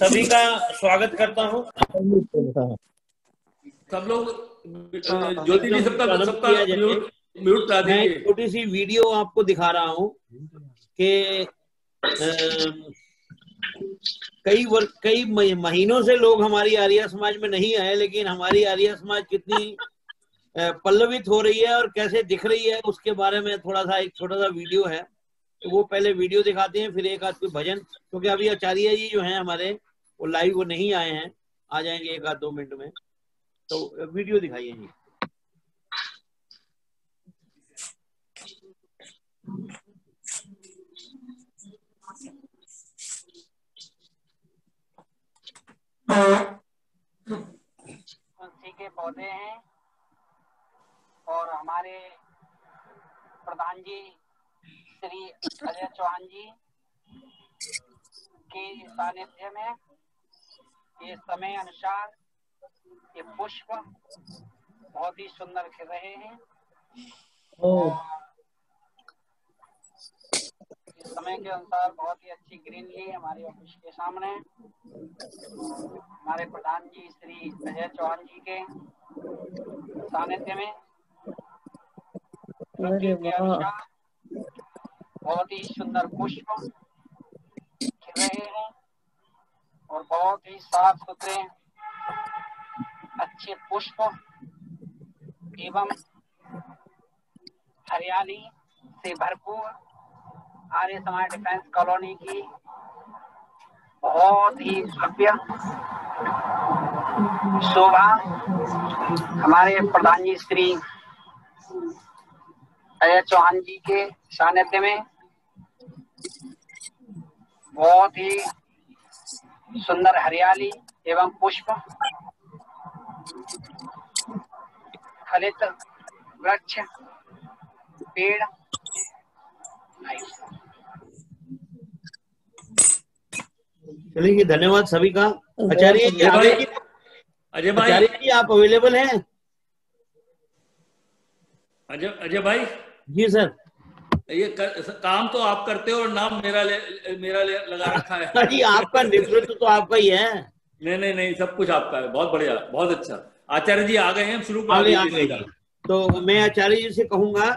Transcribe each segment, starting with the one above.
सभी का स्वागत करता हूँ। सब लोग ज्योति जी सबका म्यूट करा मैं दीजिए। छोटी सी वीडियो आपको दिखा रहा हूँ कि कई महीनों से लोग हमारी आर्य समाज में नहीं आए, लेकिन हमारी आर्य समाज कितनी पल्लवित हो रही है और कैसे दिख रही है उसके बारे में थोड़ा सा एक छोटा सा वीडियो है। तो वो पहले वीडियो दिखाते हैं, फिर एक आध कोई भजन, क्योंकि अभी आचार्य जी जो हैं हमारे वो लाइव वो नहीं आए हैं, आ जाएंगे एक आध 2 मिनट में। तो वीडियो दिखाइए जी। तुलसी के पौधे हैं और हमारे प्रधान जी श्री अजय चौहान जी के सानिध्य में ये समय अनुसार ये पुष्प बहुत ही सुंदर खिल रहे हैं। और इस समय के अनुसार बहुत ही अच्छी ग्रीनरी हमारे ऑफिस के सामने हमारे प्रधान जी श्री अजय चौहान जी के सानिध्य में के अनुसार बहुत ही सुंदर पुष्प खिल रहे हैं और बहुत ही साफ सुथरे अच्छे पुष्प एवं हरियाली से भरपूर आर्य समाज डिफेंस कॉलोनी की बहुत ही भव्य शोभा हमारे प्रधान जी श्री अजय चौहान जी के सानिध्य में बहुत ही सुंदर हरियाली एवं पुष्प फलित वृक्ष पेड़। चलिए, धन्यवाद सभी का। आचार्य जी, अजय भाई, आचार्य जी आप अवेलेबल हैं? अजय भाई जी सर। ये काम तो आप करते हो और नाम मेरा लगा रखा है। जी, आपका नेतृत्व तो आपका ही है। नहीं, सब कुछ आपका है। बहुत बढ़िया, बहुत अच्छा। आचार्य जी आ गए हैं, हम शुरू कर देंगे। तो मैं आचार्य जी से कहूंगा,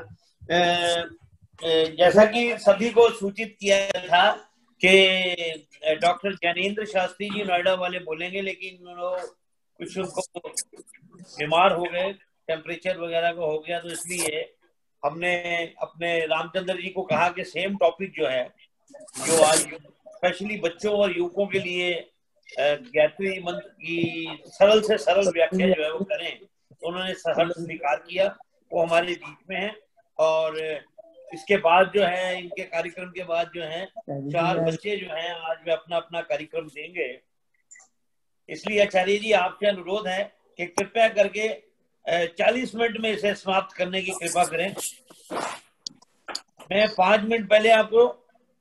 जैसा कि सभी को सूचित किया था कि डॉक्टर ज्ञानेंद्र शास्त्री जी नोएडा वाले बोलेंगे, लेकिन कुछ उनको बीमार हो गए, टेम्परेचर वगैरह को हो गया, तो इसलिए हमने अपने रामचंद्र जी को कहा कि सेम टॉपिक जो है, जो आज स्पेशली बच्चों और युवकों के लिए गायत्री मंत्र की सरल से सरल व्याख्या जो है वो करें। तो उन्होंने सहर्ष स्वीकार किया, वो हमारे बीच में है। और इसके बाद जो है, इनके कार्यक्रम के बाद जो है 4 बच्चे जो हैं आज वे अपना अपना कार्यक्रम देंगे। इसलिए आचार्य जी आपसे अनुरोध है कि कृपया करके 40 मिनट में इसे समाप्त करने की कृपा करें। मैं 5 मिनट पहले आपको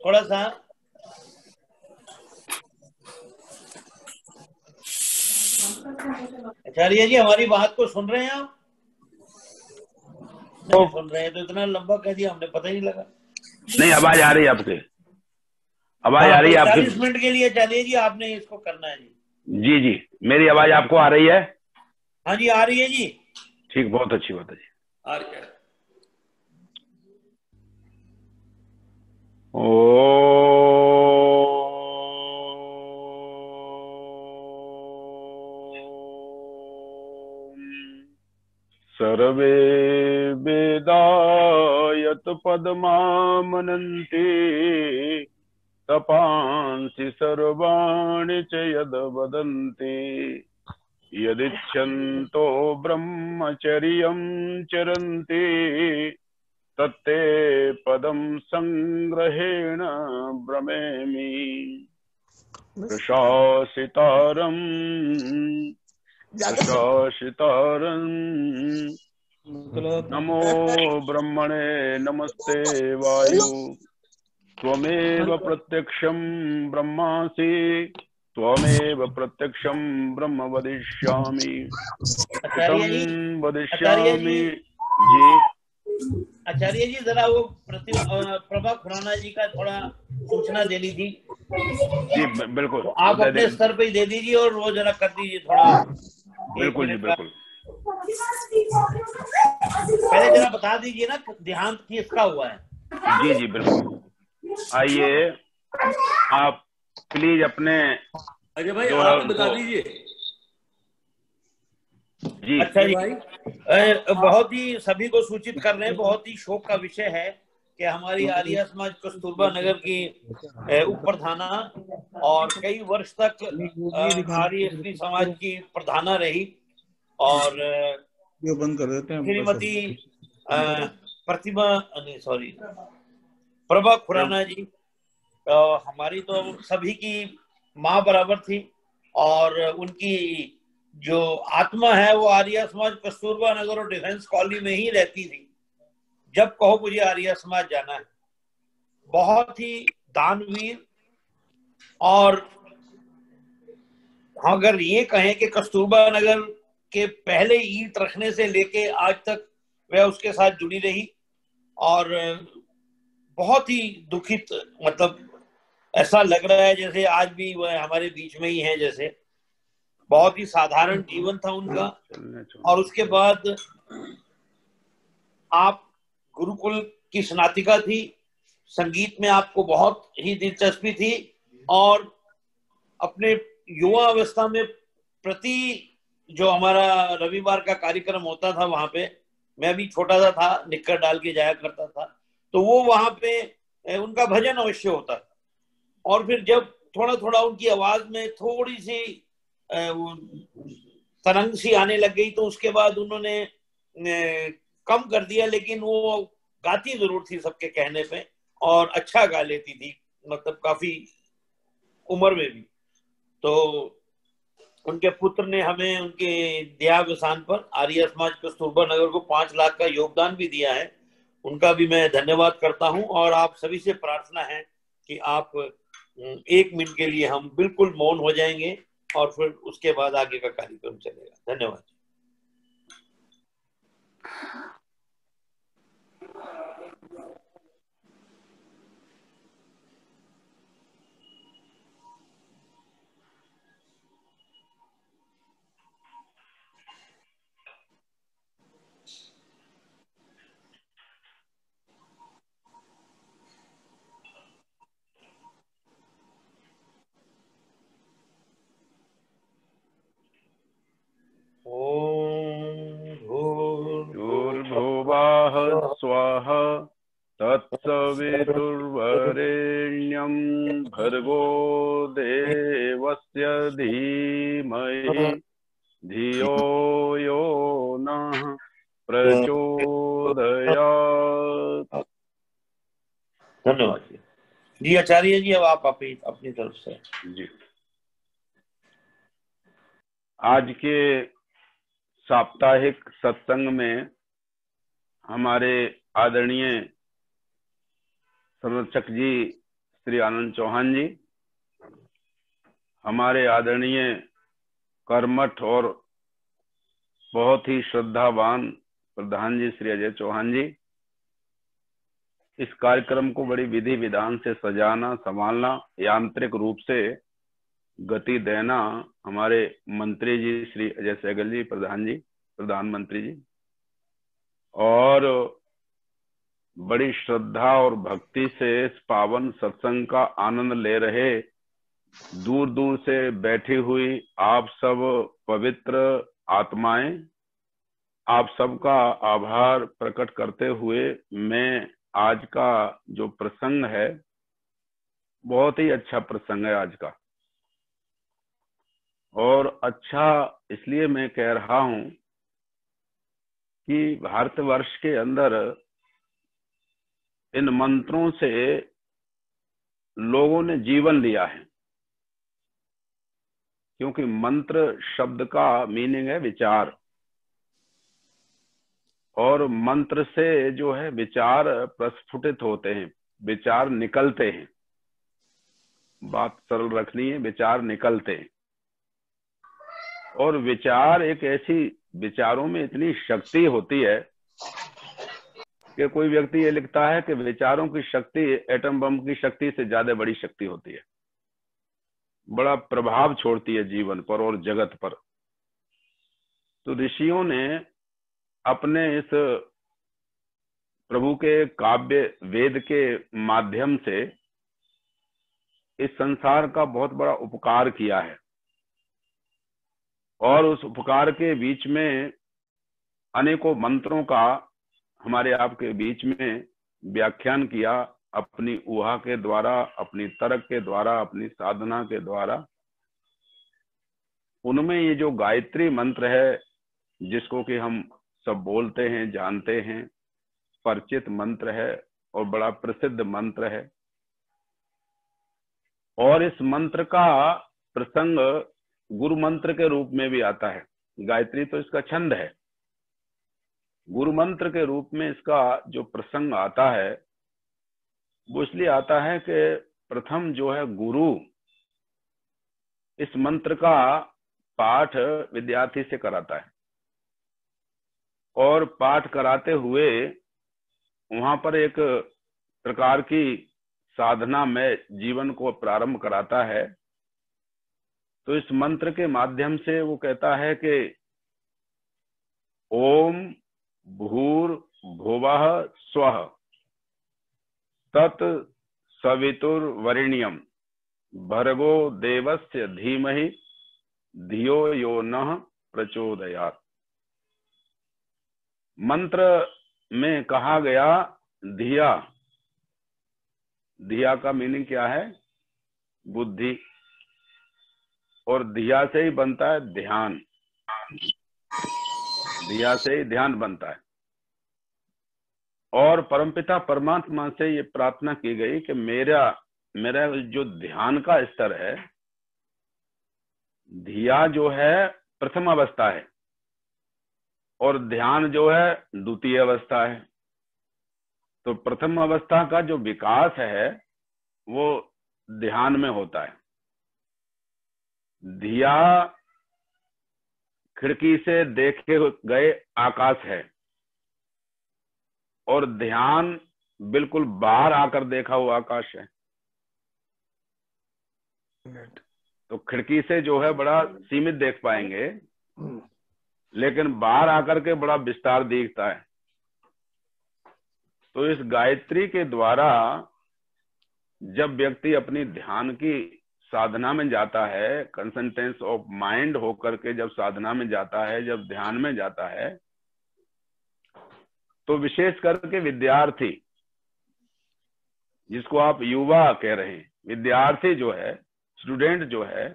थोड़ा सा आचार्य जी हमारी बात को सुन रहे हैं आप? नहीं सुन रहे हैं तो इतना लंबा कह दिया हमने, पता ही नहीं लगा। नहीं, आवाज आ रही है आपके, आवाज आ रही है आपकी। 40 मिनट के लिए आचार्य जी आपने इसको करना है जी। जी, मेरी आवाज आपको आ रही है? हाँ जी, आ रही है जी। ठीक, बहुत अच्छी बात है जी। आ रही है। सर्वे वेदा यत् पद्मामनन्ति तपांसि सर्वाणि च यद् वदन्ति यदिच्छन्तो ब्रह्मचर्यं चरन्ति तत्ते पदं संग्रहेण ब्रमेमि। प्रशासितारं नमो ब्रह्मणे नमस्ते वायु त्वमेव प्रत्यक्षं ब्रह्मासि त्वमेव प्रत्यक्षं ब्रह्म वदिष्यामि वदिष्यामि जी। आचार्य जी जरा वो प्रभा खुराना जी का थोड़ा सूचना देनी थी जी बिल्कुल। तो आप अपने स्तर पे ही दे दीजिए और वो जरा कर दीजिए थोड़ा। बिल्कुल जी बिल्कुल। पहले जरा बता दीजिए ना देहांत किसका हुआ है। जी जी बिल्कुल। आइए आप प्लीज अपने अजय भाई जो है आप ही बता उनको। दीजिए। जी अच्छा जी, भाई बहुत ही सभी को सूचित कर रहे हैं, बहुत ही शोक का विषय है कि हमारी आर्य समाज कस्तूरबा नगर की उप प्रधाना और कई वर्ष तक आर्य स्त्री समाज की प्रधाना रही और ये बंद कर देते हैं श्रीमती प्रतिभा नहीं सॉरी प्रभा खुराना जी हमारी तो सभी की माँ बराबर थी और उनकी जो आत्मा है वो आर्य समाज कस्तूरबा नगर और डिफेंस कॉलोनी में ही रहती थी। जब कहो मुझे आर्य समाज जाना है। बहुत ही दानवीर और अगर ये कहें कि कस्तूरबा नगर के पहले ईंट रखने से लेके आज तक वह उसके साथ जुड़ी रही और बहुत ही दुखित, मतलब ऐसा लग रहा है जैसे आज भी वह हमारे बीच में ही है। जैसे बहुत ही साधारण जीवन था उनका और उसके बाद आप गुरुकुल की स्नातिका थी, संगीत में आपको बहुत ही दिलचस्पी थी और अपने युवा अवस्था में प्रति जो हमारा रविवार का कार्यक्रम होता था वहां पे, मैं भी छोटा सा था, निक्कर डाल के जाया करता था, तो वो वहां पे उनका भजन अवश्य होता था। और फिर जब थोड़ा थोड़ा उनकी आवाज में थोड़ी सी तरंग सी आने लग गई तो उसके बाद उन्होंने कम कर दिया, लेकिन वो गाती जरूर थी सबके कहने पे और अच्छा गा लेती थी, मतलब काफी उम्र में भी। तो उनके पुत्र ने हमें उनके देहावसान पर आर्य समाज कस्तूरबा नगर को 5 लाख का योगदान भी दिया है। उनका भी मैं धन्यवाद करता हूं और आप सभी से प्रार्थना है कि आप 1 मिनट के लिए हम बिल्कुल मौन हो जाएंगे और फिर उसके बाद आगे का कार्यक्रम चलेगा। धन्यवाद। भूर्भुवः स्वः तत्सवितुर्वरेण्यं भर्गो देवस्य धीमहि धियो यो नः प्रचोदयात्। धन्यवाद जी आचार्य जी। अब आप अपनी तरफ से जी। आज के साप्ताहिक सत्संग में हमारे आदरणीय संरक्षक जी श्री आनंद चौहान जी, हमारे आदरणीय कर्मठ और बहुत ही श्रद्धावान प्रधान जी श्री अजय चौहान जी, इस कार्यक्रम को बड़ी विधि विधान से सजाना संभालना, यांत्रिक रूप से गति देना हमारे मंत्री जी श्री अजय सहगल जी, प्रधानमंत्री जी, और बड़ी श्रद्धा और भक्ति से इस पावन सत्संग का आनंद ले रहे दूर दूर से बैठी हुई आप सब पवित्र आत्माएं, आप सबका आभार प्रकट करते हुए मैं आज का जो प्रसंग है, बहुत ही अच्छा प्रसंग है आज का। और अच्छा इसलिए मैं कह रहा हूं कि भारतवर्ष के अंदर इन मंत्रों से लोगों ने जीवन लिया है, क्योंकि मंत्र शब्द का मीनिंग है विचार, और मंत्र से जो है विचार प्रस्फुटित होते हैं, विचार निकलते हैं। बात सरल रखनी है, विचार निकलते हैं। और विचार एक ऐसी, विचारों में इतनी शक्ति होती है कि कोई व्यक्ति ये लिखता है कि विचारों की शक्ति एटम बम की शक्ति से ज्यादा बड़ी शक्ति होती है। बड़ा प्रभाव छोड़ती है जीवन पर और जगत पर। तो ऋषियों ने अपने इस प्रभु के काव्य वेद के माध्यम से इस संसार का बहुत बड़ा उपकार किया है, और उस उपकार के बीच में अनेकों मंत्रों का हमारे आपके बीच में व्याख्यान किया, अपनी ऊहा के द्वारा, अपनी तर्क के द्वारा, अपनी साधना के द्वारा। उनमें ये जो गायत्री मंत्र है, जिसको कि हम सब बोलते हैं, जानते हैं, परिचित मंत्र है और बड़ा प्रसिद्ध मंत्र है, और इस मंत्र का प्रसंग गुरु मंत्र के रूप में भी आता है। गायत्री तो इसका छंद है, गुरु मंत्र के रूप में इसका जो प्रसंग आता है वो इसलिए आता है कि प्रथम जो है गुरु इस मंत्र का पाठ विद्यार्थी से कराता है, और पाठ कराते हुए वहां पर एक प्रकार की साधना में जीवन को प्रारंभ कराता है। तो इस मंत्र के माध्यम से वो कहता है कि ओम भूर्भुवः स्वः तत् सवितुर्वरेण्यं भर्गो देवस्य धीमहि धियो यो नः प्रचोदयात्। मंत्र में कहा गया धिया, धिया का मीनिंग क्या है? बुद्धि, और धिया से ही बनता है ध्यान, धिया से ही ध्यान बनता है। और परमपिता परमात्मा से ये प्रार्थना की गई कि मेरा जो ध्यान का स्तर है, धिया जो है प्रथम अवस्था है और ध्यान जो है द्वितीय अवस्था है। तो प्रथम अवस्था का जो विकास है वो ध्यान में होता है। धिया खिड़की से देखे गए आकाश है, और ध्यान बिल्कुल बाहर आकर देखा हुआ आकाश है। तो खिड़की से जो है बड़ा सीमित देख पाएंगे, लेकिन बाहर आकर के बड़ा विस्तार दिखता है। तो इस गायत्री के द्वारा जब व्यक्ति अपनी ध्यान की साधना में जाता है, कंसंट्रेशन ऑफ माइंड होकर के जब साधना में जाता है, जब ध्यान में जाता है, तो विशेष करके विद्यार्थी, जिसको आप युवा कह रहे हैं, विद्यार्थी जो है, स्टूडेंट जो है,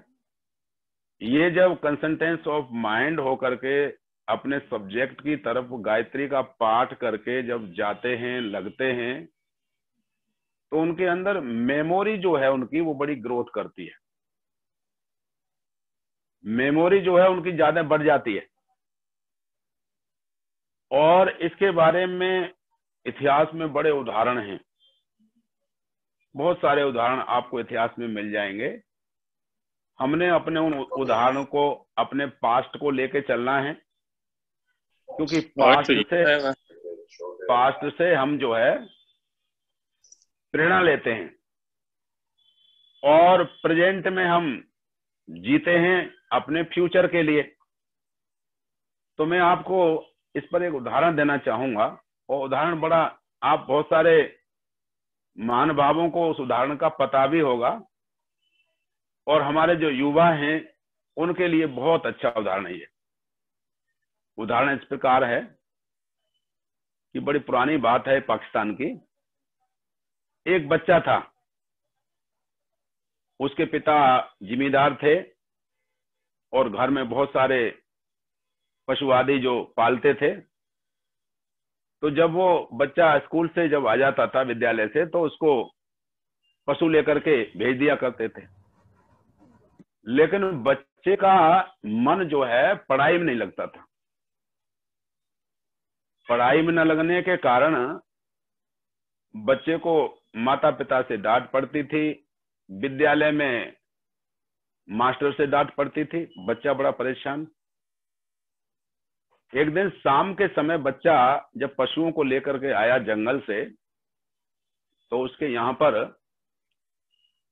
ये जब कंसंट्रेशन ऑफ माइंड होकर के अपने सब्जेक्ट की तरफ गायत्री का पाठ करके जब जाते हैं, लगते हैं, तो उनके अंदर मेमोरी जो है उनकी वो बड़ी ग्रोथ करती है। मेमोरी जो है उनकी ज्यादा बढ़ जाती है। और इसके बारे में इतिहास में बड़े उदाहरण हैं, बहुत सारे उदाहरण आपको इतिहास में मिल जाएंगे। हमने अपने उन उदाहरणों को, अपने पास्ट को लेके चलना है, क्योंकि पास्ट से हम जो है प्रेरणा लेते हैं, और प्रेजेंट में हम जीते हैं अपने फ्यूचर के लिए। तो मैं आपको इस पर एक उदाहरण देना चाहूंगा, और उदाहरण बड़ा, आप बहुत सारे महानुभावों को उस उदाहरण का पता भी होगा, और हमारे जो युवा हैं उनके लिए बहुत अच्छा उदाहरण है ये। उदाहरण इस प्रकार है कि बड़ी पुरानी बात है पाकिस्तान की। एक बच्चा था, उसके पिता जिम्मेदार थे और घर में बहुत सारे पशु आदि जो पालते थे। तो जब वो बच्चा स्कूल से जब आ जाता था, विद्यालय से, तो उसको पशु लेकर के भेज दिया करते थे। लेकिन बच्चे का मन जो है पढ़ाई में नहीं लगता था। पढ़ाई में न लगने के कारण बच्चे को माता पिता से डांट पड़ती थी, विद्यालय में मास्टर से डांट पड़ती थी। बच्चा बड़ा परेशान। एक दिन शाम के समय बच्चा जब पशुओं को लेकर के आया जंगल से, तो उसके यहाँ पर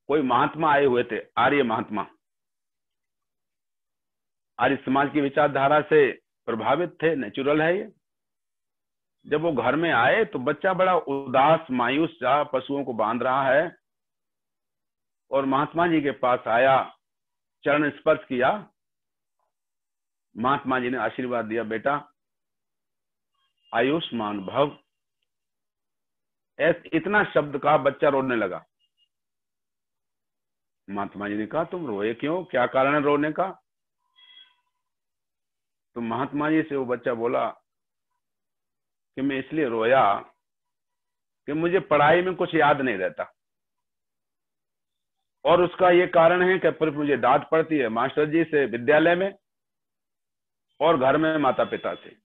कोई महात्मा आए हुए थे, आर्य महात्मा, आर्य समाज की विचारधारा से प्रभावित थे, नेचुरल है ये। जब वो घर में आए तो बच्चा बड़ा उदास मायूस सा पशुओं को बांध रहा है और महात्मा जी के पास आया, चरण स्पर्श किया। महात्मा जी ने आशीर्वाद दिया, बेटा आयुष्मान भव। इतना शब्द कहा, बच्चा रोने लगा। महात्मा जी ने कहा, तुम रोए क्यों, क्या कारण है रोने का? तो महात्मा जी से वो बच्चा बोला कि मैं इसलिए रोया कि मुझे पढ़ाई में कुछ याद नहीं रहता, और उसका ये कारण है कि फिर मुझे डांट पड़ती है मास्टर जी से विद्यालय में और घर में माता पिता से।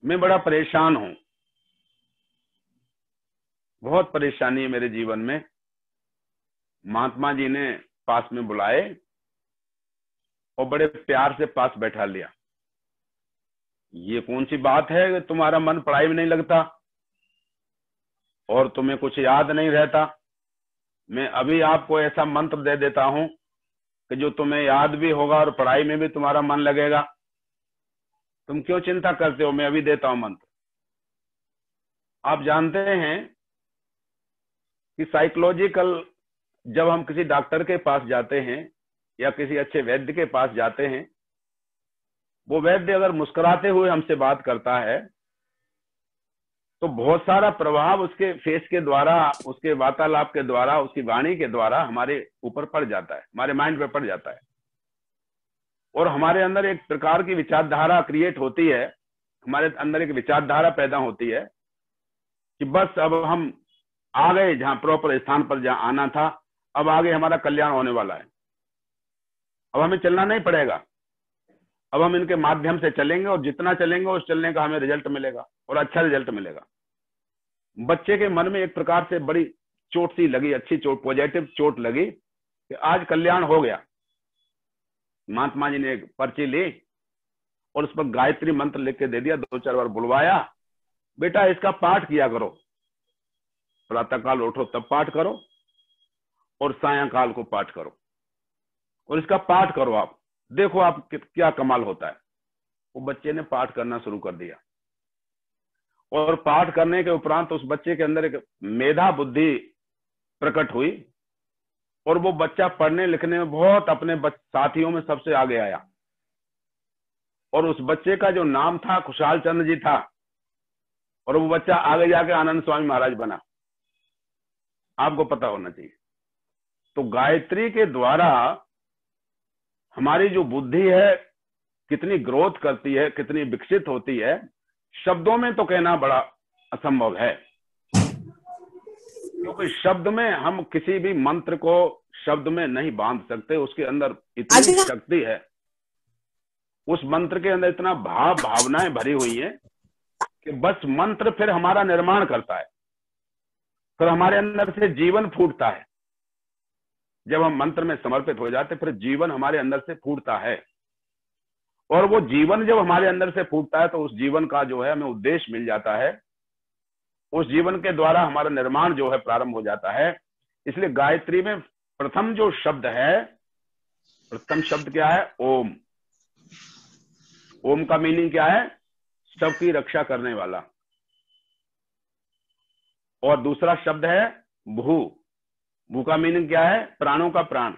मैं बड़ा परेशान हूं, बहुत परेशानी है मेरे जीवन में। महात्मा जी ने पास में बुलाए और बड़े प्यार से पास बैठा लिया। ये कौन सी बात है कि तुम्हारा मन पढ़ाई में नहीं लगता और तुम्हें कुछ याद नहीं रहता? मैं अभी आपको ऐसा मंत्र दे देता हूं कि जो तुम्हें याद भी होगा और पढ़ाई में भी तुम्हारा मन लगेगा। तुम क्यों चिंता करते हो? मैं अभी देता हूं मंत्र। आप जानते हैं कि साइकोलॉजिकल, जब हम किसी डॉक्टर के पास जाते हैं या किसी अच्छे वैद्य के पास जाते हैं, वो वैद्य अगर मुस्कुराते हुए हमसे बात करता है तो बहुत सारा प्रभाव उसके फेस के द्वारा, उसके वार्तालाप के द्वारा, उसकी वाणी के द्वारा हमारे ऊपर पड़ जाता है, हमारे माइंड पे पड़ जाता है, और हमारे अंदर एक प्रकार की विचारधारा क्रिएट होती है, हमारे अंदर एक विचारधारा पैदा होती है कि बस अब हम आ गए जहां प्रॉपर स्थान पर जहां आना था, अब आगे हमारा कल्याण होने वाला है, अब हमें चलना नहीं पड़ेगा, अब हम इनके माध्यम से चलेंगे और जितना चलेंगे उस चलने का हमें रिजल्ट मिलेगा और अच्छा रिजल्ट मिलेगा। बच्चे के मन में एक प्रकार से बड़ी चोट सी लगी, अच्छी चोट, पॉजिटिव चोट लगी कि आज कल्याण हो गया। महात्मा जी ने एक पर्ची ली और उस पर गायत्री मंत्र लिख के दे दिया, 2-4 बार बुलवाया, बेटा इसका पाठ किया करो, प्रातःकाल उठो तब पाठ करो और सायंकाल को पाठ करो, और इसका पाठ करो, आप देखो आप क्या कमाल होता है। वो बच्चे ने पाठ करना शुरू कर दिया और पाठ करने के उपरांत उस बच्चे के अंदर एक मेधा बुद्धि प्रकट हुई और वो बच्चा पढ़ने लिखने में बहुत अपने साथियों में सबसे आगे आया, और उस बच्चे का जो नाम था खुशहाल चंद्र जी था, और वो बच्चा आगे जाके आनंद स्वामी महाराज बना। आपको पता होना चाहिए। तो गायत्री के द्वारा हमारी जो बुद्धि है कितनी ग्रोथ करती है, कितनी विकसित होती है, शब्दों में तो कहना बड़ा असंभव है, क्योंकि शब्द में हम किसी भी मंत्र को शब्द में नहीं बांध सकते। उसके अंदर इतनी शक्ति है, उस मंत्र के अंदर इतना भावनाएं भरी हुई है कि बस मंत्र फिर हमारा निर्माण करता है, फिर हमारे अंदर से जीवन फूटता है। जब हम मंत्र में समर्पित हो जाते फिर जीवन हमारे अंदर से फूटता है, और वो जीवन जब हमारे अंदर से फूटता है तो उस जीवन का जो है हमें उद्देश्य मिल जाता है, उस जीवन के द्वारा हमारा निर्माण जो है प्रारंभ हो जाता है। इसलिए गायत्री में प्रथम जो शब्द है, प्रथम शब्द क्या है? ओम। ओम का मीनिंग क्या है? सबकी रक्षा करने वाला। और दूसरा शब्द है भू। भू का मीनिंग क्या है? प्राणों का प्राण।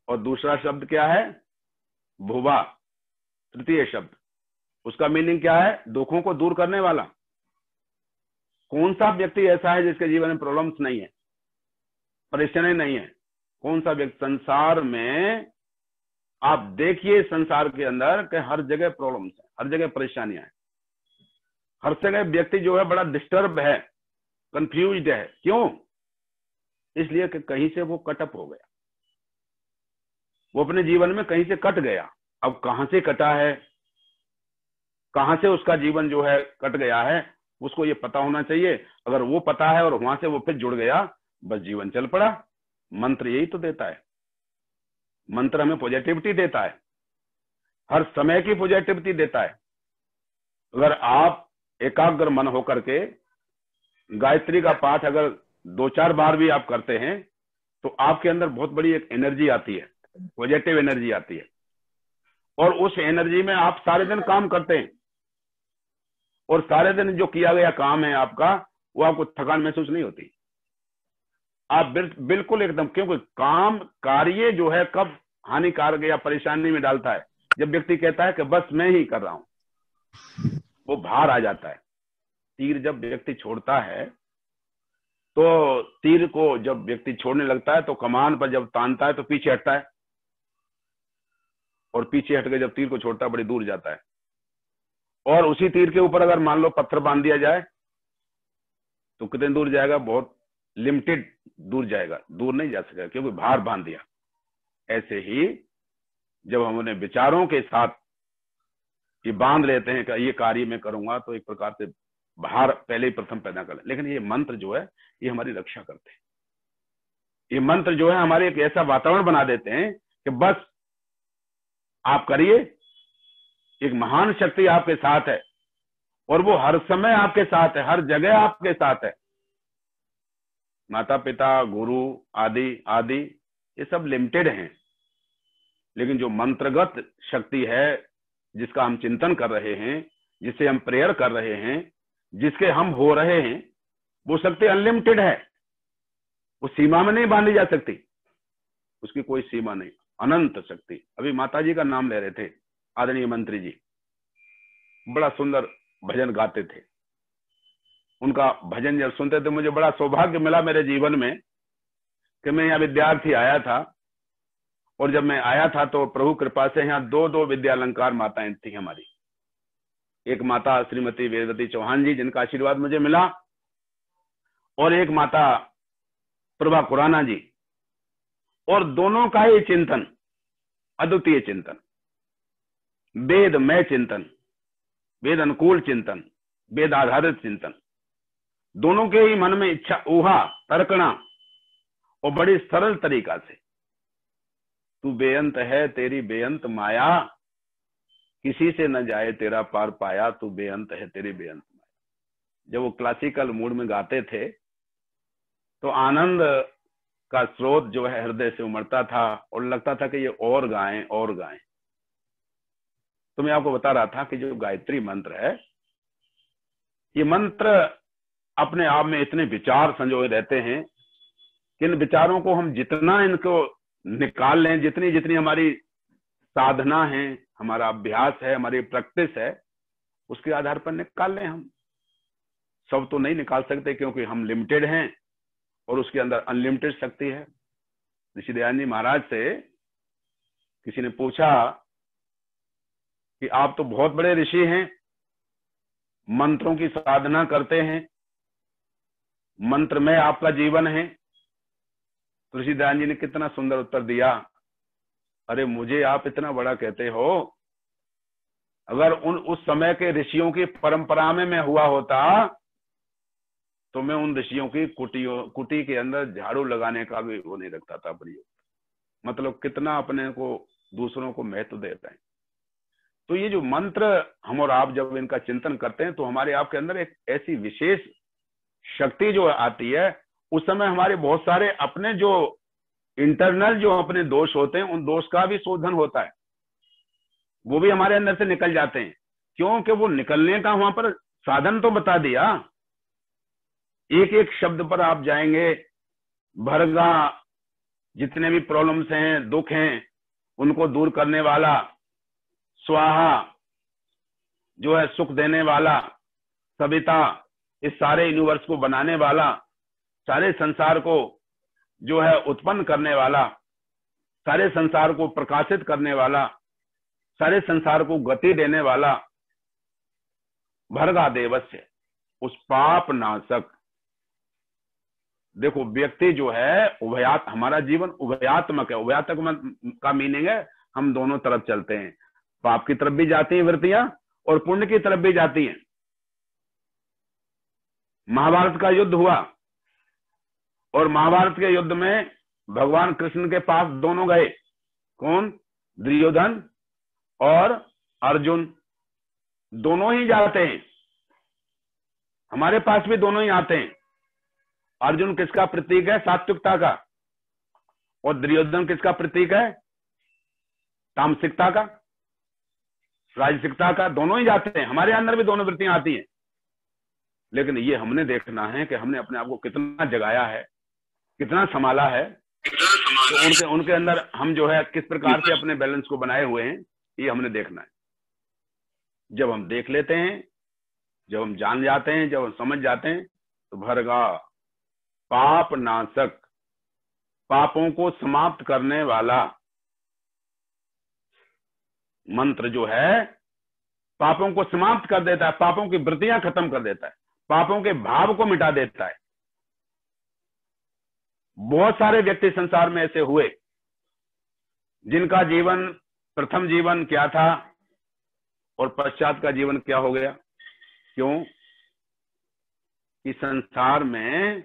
और दूसरा शब्द क्या है? भुवा, तृतीय शब्द। उसका मीनिंग क्या है? दुखों को दूर करने वाला। कौन सा व्यक्ति ऐसा है जिसके जीवन में प्रॉब्लम्स नहीं है, परेशानी नहीं है? कौन सा व्यक्ति? संसार में आप देखिए, संसार के अंदर कि हर जगह प्रॉब्लम्स है, हर जगह परेशानियां हैं, हर जगह व्यक्ति जो है बड़ा डिस्टर्ब है, कंफ्यूज्ड है। क्यों? इसलिए कि कहीं से वो कटअप हो गया, वो अपने जीवन में कहीं से कट गया। अब कहां से कटा है, कहां से उसका जीवन जो है कट गया है, उसको ये पता होना चाहिए। अगर वो पता है और वहां से वो फिर जुड़ गया, बस जीवन चल पड़ा। मंत्र यही तो देता है, मंत्र हमें पॉजिटिविटी देता है, हर समय की पॉजिटिविटी देता है। अगर आप एकाग्र मन होकर के गायत्री का पाठ अगर 2-4 बार भी आप करते हैं तो आपके अंदर बहुत बड़ी एक एनर्जी आती है, पॉजिटिव एनर्जी आती है, और उस एनर्जी में आप सारे दिन काम करते हैं, और सारे दिन जो किया गया काम है आपका, वो आपको थकान महसूस नहीं होती। आप बिल्कुल एकदम, क्योंकि काम कार्य जो है कब हानिकारक या परेशानी में डालता है, जब व्यक्ति कहता है कि बस मैं ही कर रहा हूं, वो भार आ जाता है। तीर जब व्यक्ति छोड़ता है तो तीर को जब व्यक्ति छोड़ने लगता है तो कमान पर जब तानता है तो पीछे हटता है, और पीछे हट के जब तीर को छोड़ता है बड़ी दूर जाता है। और उसी तीर के ऊपर अगर मान लो पत्थर बांध दिया जाए तो कितने दूर जाएगा? बहुत लिमिटेड दूर जाएगा, दूर नहीं जा सकेगा, क्योंकि भार बांध दिया। ऐसे ही जब हम उन्हें विचारों के साथ ये बांध लेते हैं कि ये कार्य मैं करूंगा, तो एक प्रकार से भार पहले ही प्रथम पैदा कर ले। लेकिन ये मंत्र जो है ये हमारी रक्षा करते हैं। ये मंत्र जो है हमारे एक ऐसा वातावरण बना देते हैं कि बस आप करिए, एक महान शक्ति आपके साथ है, और वो हर समय आपके साथ है, हर जगह आपके साथ है। माता पिता, गुरु आदि आदि ये सब लिमिटेड हैं, लेकिन जो मंत्रगत शक्ति है, जिसका हम चिंतन कर रहे हैं, जिसे हम प्रेयर कर रहे हैं, जिसके हम हो रहे हैं, वो शक्ति अनलिमिटेड है। वो सीमा में नहीं बांधी जा सकती, उसकी कोई सीमा नहीं, अनंत शक्ति। अभी माता जी का नाम ले रहे थे, आदरणीय मंत्री जी बड़ा सुंदर भजन गाते थे। उनका भजन जब सुनते थे, मुझे बड़ा सौभाग्य मिला मेरे जीवन में कि मैं यहाँ विद्यार्थी आया था, और जब मैं आया था तो प्रभु कृपा से यहाँ 2 विद्यालंकार माताएं थी हमारी। एक माता श्रीमती वेदवती चौहान जी, जिनका आशीर्वाद मुझे मिला, और एक माता प्रभा खुराना जी। और दोनों का ही चिंतन अद्वितीय चिंतन, वेदमय चिंतन, वेद अनुकूल चिंतन, वेद आधारित चिंतन। दोनों के ही मन में इच्छा, ऊहा, तर्कना, और बड़ी सरल तरीका से, तू बेअंत है तेरी बेअंत माया, किसी से न जाए तेरा पार पाया, तू बेअंत है तेरी बेअंत माया। जब वो क्लासिकल मूड में गाते थे तो आनंद का स्रोत जो है हृदय से उमड़ता था, और लगता था कि ये और गाएं और गाएं। तो मैं आपको बता रहा था कि जो गायत्री मंत्र है, ये मंत्र अपने आप में इतने विचार संजोए रहते हैं कि इन विचारों को हम जितना इनको निकाल लें, जितनी जितनी हमारी साधना है, हमारा अभ्यास है, हमारी प्रैक्टिस है, उसके आधार पर निकाल लें। हम सब तो नहीं निकाल सकते, क्योंकि हम लिमिटेड हैं, और उसके अंदर अनलिमिटेड शक्ति है। ऋषि दयानंद जी महाराज से किसी ने पूछा कि आप तो बहुत बड़े ऋषि हैं, मंत्रों की साधना करते हैं, मंत्र में आपका जीवन है। तो ऋषि दयानंद जी ने कितना सुंदर उत्तर दिया, अरे मुझे आप इतना बड़ा कहते हो, अगर उस समय के ऋषियों की परंपरा में मैं हुआ होता तो मैं उन ऋषियों की कुटी के अंदर झाड़ू लगाने का भी वो नहीं रखता था प्रयोग। मतलब कितना अपने को, दूसरों को महत्व देते हैं। तो ये जो मंत्र हम और आप जब इनका चिंतन करते हैं तो हमारे आपके अंदर एक ऐसी विशेष शक्ति जो आती है, उस समय हमारे बहुत सारे अपने जो इंटरनल जो अपने दोष होते हैं, उन दोष का भी शोधन होता है, वो भी हमारे अंदर से निकल जाते हैं। क्योंकि वो निकलने का वहां पर साधन तो बता दिया। एक एक शब्द पर आप जाएंगे, भरगा, जितने भी प्रॉब्लम्स हैं, दुख हैं, उनको दूर करने वाला, स्वाहा जो है सुख देने वाला, सविता इस सारे यूनिवर्स को बनाने वाला, सारे संसार को जो है उत्पन्न करने वाला, सारे संसार को प्रकाशित करने वाला, सारे संसार को गति देने वाला, भर्गा देवस्य, उस पाप नाशक। देखो व्यक्ति जो है हमारा जीवन उभयात्मक है। उभयात्मक का मीनिंग है हम दोनों तरफ चलते हैं, पाप की तरफ भी जाती हैं वृत्तियां और पुण्य की तरफ भी जाती हैं। महाभारत का युद्ध हुआ और महाभारत के युद्ध में भगवान कृष्ण के पास दोनों गए, कौन? दुर्योधन और अर्जुन, दोनों ही जाते हैं, हमारे पास भी दोनों ही आते हैं। अर्जुन किसका प्रतीक है? सात्विकता का। और दुर्योधन किसका प्रतीक है? तामसिकता का, राजसिकता का। दोनों ही जाते हैं, हमारे अंदर भी दोनों वृत्तियां आती हैं। लेकिन ये हमने देखना है कि हमने अपने आप को कितना जगाया है, कितना संभाला है, तो उनके अंदर हम जो है किस प्रकार से अपने बैलेंस को बनाए हुए हैं, ये हमने देखना है। जब हम देख लेते हैं, जब हम जान जाते हैं, जब हम समझ जाते हैं, तो भरगा पाप नाशक, पापों को समाप्त करने वाला मंत्र जो है पापों को समाप्त कर देता है, पापों की वृत्तियां खत्म कर देता है, पापों के भाव को मिटा देता है। बहुत सारे व्यक्ति संसार में ऐसे हुए जिनका जीवन, प्रथम जीवन क्या था और पश्चात का जीवन क्या हो गया। क्यों? कि संसार में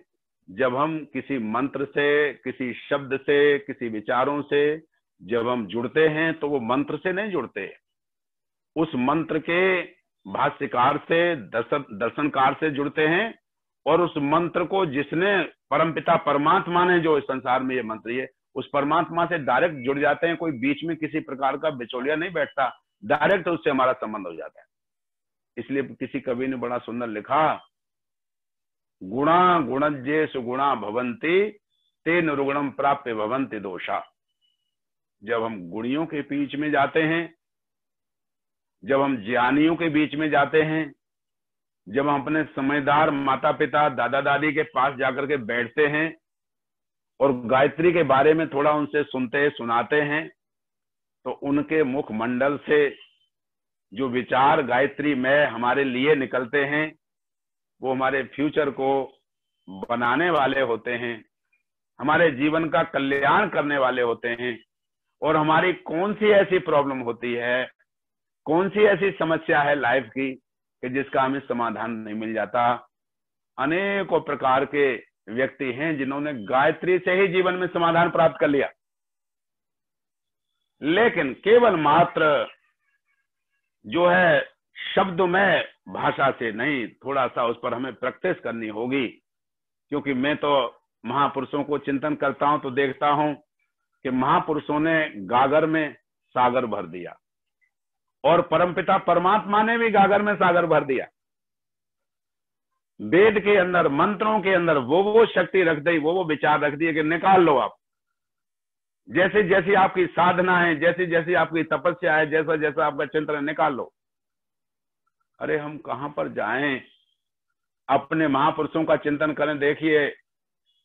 जब हम किसी मंत्र से, किसी शब्द से, किसी विचारों से जब हम जुड़ते हैं तो वो मंत्र से नहीं जुड़ते, उस मंत्र के भाष्यकार से, दर्शनकार से जुड़ते हैं। और उस मंत्र को जिसने परमपिता परमात्मा ने जो इस संसार में ये मंत्र है, उस परमात्मा से डायरेक्ट जुड़ जाते हैं। कोई बीच में किसी प्रकार का बिचौलिया नहीं बैठता, डायरेक्ट उससे हमारा संबंध हो जाता है। इसलिए किसी कवि ने बड़ा सुंदर लिखा, गुणा गुणज्ञे सुगुणा भवंती ते निर्गुणम प्राप्य भवंति दोषा। जब हम गुणियों के बीच में जाते हैं, जब हम ज्ञानियों के बीच में जाते हैं, जब हम अपने समझदार माता पिता, दादा दादी के पास जाकर के बैठते हैं और गायत्री के बारे में थोड़ा उनसे सुनते सुनाते हैं, तो उनके मुख मंडल से जो विचार गायत्री में हमारे लिए निकलते हैं, वो हमारे फ्यूचर को बनाने वाले होते हैं, हमारे जीवन का कल्याण करने वाले होते हैं। और हमारी कौन सी ऐसी प्रॉब्लम होती है, कौन सी ऐसी समस्या है लाइफ की कि जिसका हमें समाधान नहीं मिल जाता। अनेकों प्रकार के व्यक्ति हैं जिन्होंने गायत्री से ही जीवन में समाधान प्राप्त कर लिया, लेकिन केवल मात्र जो है शब्द में, भाषा से नहीं, थोड़ा सा उस पर हमें प्रैक्टिस करनी होगी। क्योंकि मैं तो महापुरुषों को चिंतन करता हूं तो देखता हूं कि महापुरुषों ने गागर में सागर भर दिया और परमपिता परमात्मा ने भी गागर में सागर भर दिया। वेद के अंदर, मंत्रों के अंदर वो शक्ति रख दी, वो विचार रख दिए कि निकाल लो आप। जैसे जैसी आपकी साधना है, जैसी जैसी आपकी तपस्या है, जैसा जैसा आपका चिंतन है, निकाल लो। अरे हम कहां पर जाएं? अपने महापुरुषों का चिंतन करें। देखिए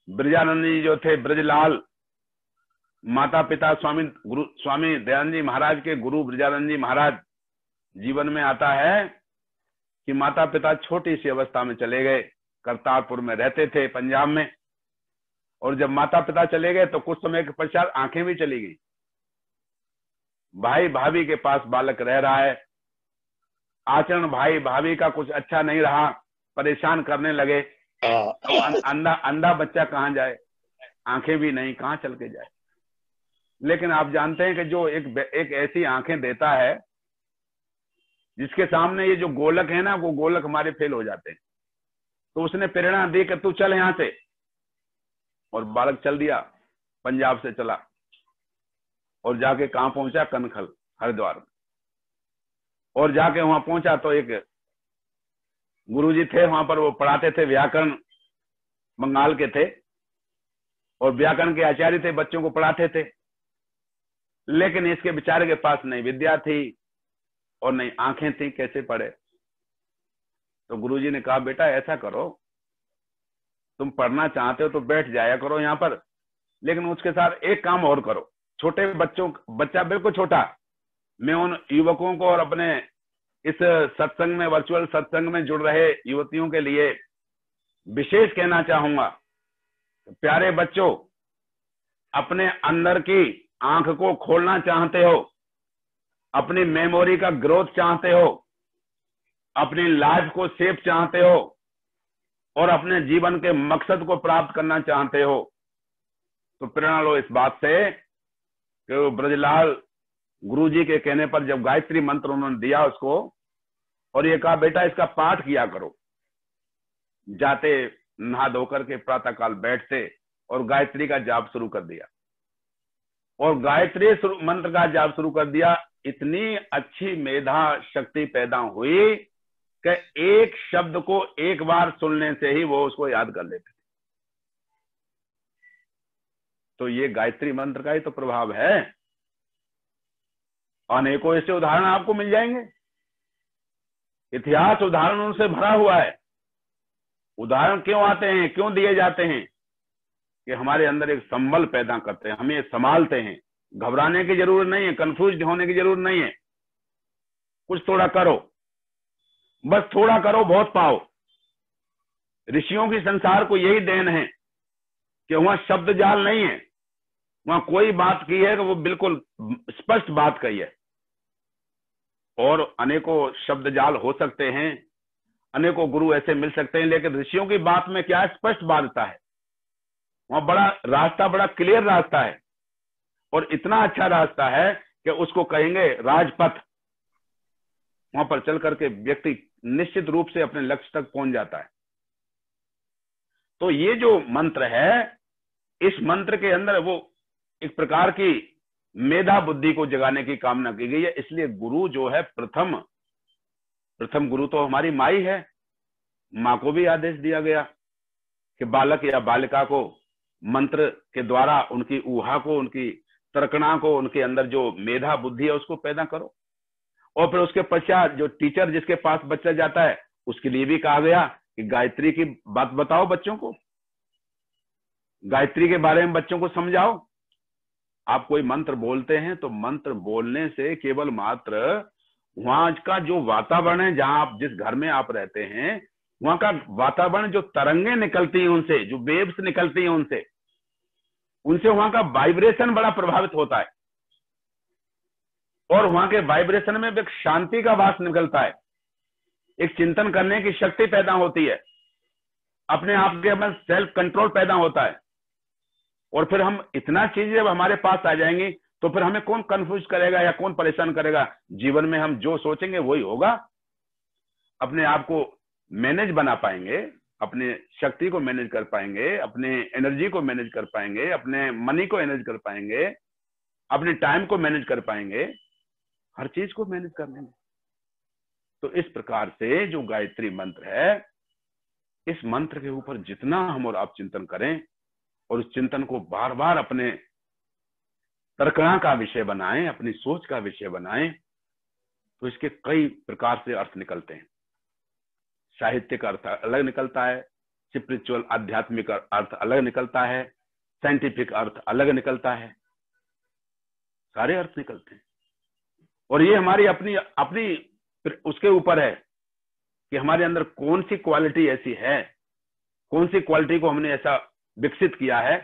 ब्रजानंद जी जो थे, ब्रजलाल, माता पिता स्वामी दयानंद जी महाराज के गुरु ब्रजानंद जी महाराज, जीवन में आता है कि माता पिता छोटी सी अवस्था में चले गए, करतारपुर में रहते थे पंजाब में। और जब माता पिता चले गए तो कुछ समय के पश्चात आंखें भी चली गई। भाई भाभी के पास बालक रह रहा है, आचरण भाई भाभी का कुछ अच्छा नहीं रहा, परेशान करने लगे। तो अंधा बच्चा कहाँ जाए, आंखें भी नहीं, कहाँ चल के जाए। लेकिन आप जानते हैं कि जो एक ऐसी आंखें देता है जिसके सामने ये जो गोलक है ना, वो गोलक हमारे फेल हो जाते हैं, तो उसने प्रेरणा दी कि तू चल यहां से। और बालक चल दिया, पंजाब से चला और जाके कहां पहुंचा, कनखल, हरिद्वार। और जाके वहां पहुंचा तो एक गुरुजी थे वहां पर, वो पढ़ाते थे, व्याकरण बंगाल के थे और व्याकरण के आचार्य थे, बच्चों को पढ़ाते थे। लेकिन इसके बेचारे के पास नहीं विद्या थी और नहीं आंखें थी, कैसे पढ़े। तो गुरुजी ने कहा, बेटा ऐसा करो, तुम पढ़ना चाहते हो तो बैठ जाया करो यहाँ पर, लेकिन उसके साथ एक काम और करो। छोटे बच्चा बिल्कुल छोटा, मैं उन युवकों को और अपने इस सत्संग में, वर्चुअल सत्संग में जुड़ रहे युवतियों के लिए विशेष कहना चाहूंगा, प्यारे बच्चों, अपने अंदर की आंख को खोलना चाहते हो, अपनी मेमोरी का ग्रोथ चाहते हो, अपनी लाइफ को सेफ चाहते हो और अपने जीवन के मकसद को प्राप्त करना चाहते हो, तो प्रेरणा लो इस बात से कि वो ब्रजलाल गुरुजी के कहने पर जब गायत्री मंत्र उन्होंने दिया उसको, और ये कहा, बेटा इसका पाठ किया करो, जाते नहा धोकर के प्रातः काल बैठते और गायत्री का जाप शुरू कर दिया, और गायत्री मंत्र का जाप शुरू कर दिया। इतनी अच्छी मेधा शक्ति पैदा हुई कि एक शब्द को एक बार सुनने से ही वो उसको याद कर लेते थे। तो ये गायत्री मंत्र का ही तो प्रभाव है। अनेकों ऐसे उदाहरण आपको मिल जाएंगे, इतिहास उदाहरणों से भरा हुआ है। उदाहरण क्यों आते हैं, क्यों दिए जाते हैं? कि हमारे अंदर एक संबल पैदा करते हैं, हमें संभालते हैं। घबराने की जरूरत नहीं है, कंफ्यूज होने की जरूरत नहीं है। कुछ थोड़ा करो, बस थोड़ा करो, बहुत पाओ। ऋषियों की संसार को यही देन है कि वहां शब्द जाल नहीं है, वहां कोई बात की है कि वो बिल्कुल स्पष्ट बात कही है। और अनेकों शब्द जाल हो सकते हैं, अनेकों गुरु ऐसे मिल सकते हैं, लेकिन ऋषियों की बात में क्या है? स्पष्ट बात है। वहां बड़ा रास्ता, बड़ा क्लियर रास्ता है, और इतना अच्छा रास्ता है कि उसको कहेंगे राजपथ। वहां पर चल करके व्यक्ति निश्चित रूप से अपने लक्ष्य तक पहुंच जाता है। तो ये जो मंत्र है, इस मंत्र के अंदर वो एक प्रकार की मेधा बुद्धि को जगाने की कामना की गई है। इसलिए गुरु जो है, प्रथम गुरु तो हमारी माई है। माँ को भी आदेश दिया गया कि बालक या बालिका को मंत्र के द्वारा उनकी ऊहा को, उनकी तर्कणा को, उनके अंदर जो मेधा बुद्धि है उसको पैदा करो। और फिर उसके पश्चात जो टीचर जिसके पास बच्चा जाता है, उसके लिए भी कहा गया कि गायत्री की बात बताओ बच्चों को, गायत्री के बारे में बच्चों को समझाओ। आप कोई मंत्र बोलते हैं तो मंत्र बोलने से केवल मात्र वहां का जो वातावरण है, जहां आप, जिस घर में आप रहते हैं, वहां का वातावरण, जो तरंगे निकलती हैं उनसे, जो वेव्स निकलती हैं उनसे वहां का वाइब्रेशन बड़ा प्रभावित होता है। और वहां के वाइब्रेशन में एक शांति का वास निकलता है, एक चिंतन करने की शक्ति पैदा होती है, अपने आप के अंदर सेल्फ कंट्रोल पैदा होता है। और फिर हम इतना चीज जब हमारे पास आ जाएंगी तो फिर हमें कौन कंफ्यूज करेगा या कौन परेशान करेगा? जीवन में हम जो सोचेंगे वही होगा। अपने आप को मैनेज बना पाएंगे, अपने शक्ति को मैनेज कर पाएंगे, अपने एनर्जी को मैनेज कर पाएंगे, अपने मनी को मैनेज कर पाएंगे, अपने टाइम को मैनेज कर पाएंगे, हर चीज को मैनेज कर लेंगे। तो इस प्रकार से जो गायत्री मंत्र है, इस मंत्र के ऊपर जितना हम और आप चिंतन करें और उस चिंतन को बार बार अपने तर्कणा का विषय बनाएं, अपनी सोच का विषय बनाएं, तो इसके कई प्रकार से अर्थ निकलते हैं। साहित्यिक अर्थ अलग निकलता है, स्पिरिचुअल आध्यात्मिक अर्थ अलग निकलता है, साइंटिफिक अर्थ अलग निकलता है, सारे अर्थ निकलते हैं। और ये हमारी अपनी उसके ऊपर है कि हमारे अंदर कौन सी क्वालिटी ऐसी है, कौन सी क्वालिटी को हमने ऐसा विकसित किया है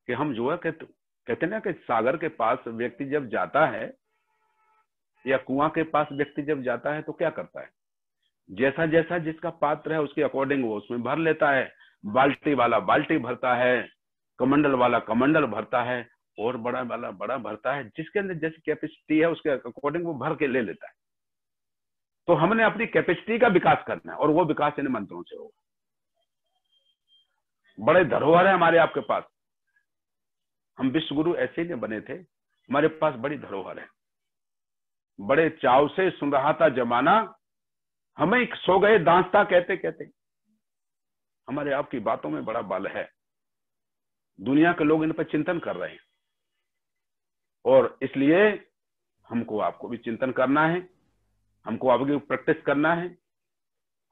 कि हम जो है कहते ना कि सागर के पास व्यक्ति जब जाता है या कुआं के पास व्यक्ति जब जाता है तो क्या करता है? जैसा जैसा जिसका पात्र है उसके अकॉर्डिंग वो उसमें भर लेता है। बाल्टी वाला बाल्टी भरता है, कमंडल वाला कमंडल भरता है, और बड़ा वाला बड़ा भरता है। जिसके अंदर जैसी कैपेसिटी है उसके अकॉर्डिंग वो भर के ले लेता है। तो हमने अपनी कैपेसिटी का विकास करना है, और वो विकास इन मंत्रों से होगा। बड़े धरोहर है हमारे आपके पास। हम विश्व गुरु ऐसे ही बने थे, हमारे पास बड़ी धरोहर है। बड़े चाव से सुन रहा था जमाना, हमें सो गए दांस्ता कहते कहते। हमारे आपकी बातों में बड़ा बल है। दुनिया के लोग इन पर चिंतन कर रहे हैं, और इसलिए हमको आपको भी चिंतन करना है, हमको आपकी प्रैक्टिस करना है,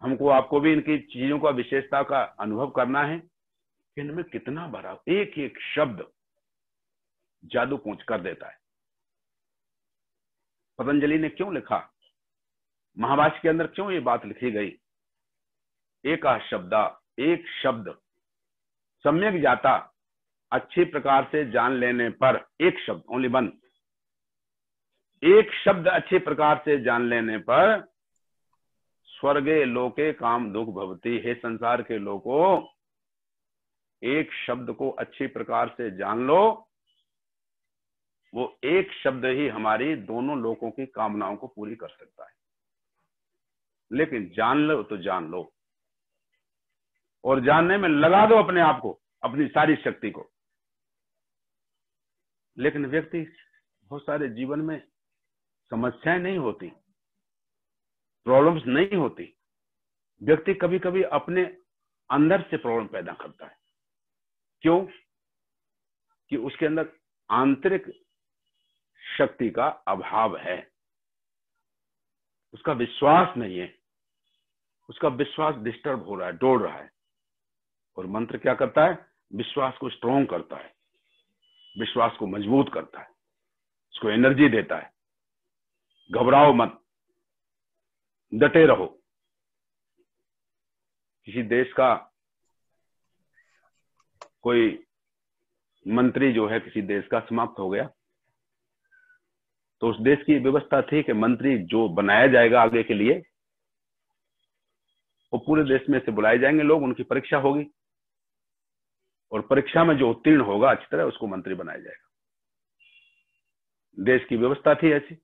हमको आपको भी इनकी चीजों का विशेषता का अनुभव करना है कि इनमें कितना भरा, एक एक शब्द जादू पहुंच कर देता है। पतंजलि ने क्यों लिखा, महाभाष्य के अंदर क्यों ये बात लिखी गई? एक शब्द सम्यक जाता, अच्छी प्रकार से जान लेने पर, एक शब्द ओनली वन, एक शब्द अच्छी प्रकार से जान लेने पर स्वर्गे लोके काम दुख भवती। हे संसार के लोगों, एक शब्द को अच्छी प्रकार से जान लो, वो एक शब्द ही हमारी दोनों लोगों की कामनाओं को पूरी कर सकता है। लेकिन जान लो तो जान लो, और जानने में लगा दो अपने आप को, अपनी सारी शक्ति को। लेकिन व्यक्ति बहुत सारे जीवन में समस्याएं नहीं होती, प्रॉब्लम्स नहीं होती। व्यक्ति कभी कभी अपने अंदर से प्रॉब्लम पैदा करता है। क्यों? कि उसके अंदर आंतरिक शक्ति का अभाव है, उसका विश्वास नहीं है, उसका विश्वास डिस्टर्ब हो रहा है, डोल रहा है। और मंत्र क्या करता है? विश्वास को स्ट्रॉन्ग करता है, विश्वास को मजबूत करता है, उसको एनर्जी देता है। घबराओ मत, डटे रहो। किसी देश का कोई मंत्री जो है किसी देश का समाप्त हो गया, तो उस देश की व्यवस्था थी कि मंत्री जो बनाया जाएगा आगे के लिए, वो पूरे देश में से बुलाए जाएंगे लोग, उनकी परीक्षा होगी और परीक्षा में जो उत्तीर्ण होगा अच्छी तरह, उसको मंत्री बनाया जाएगा। देश की व्यवस्था थी ऐसी।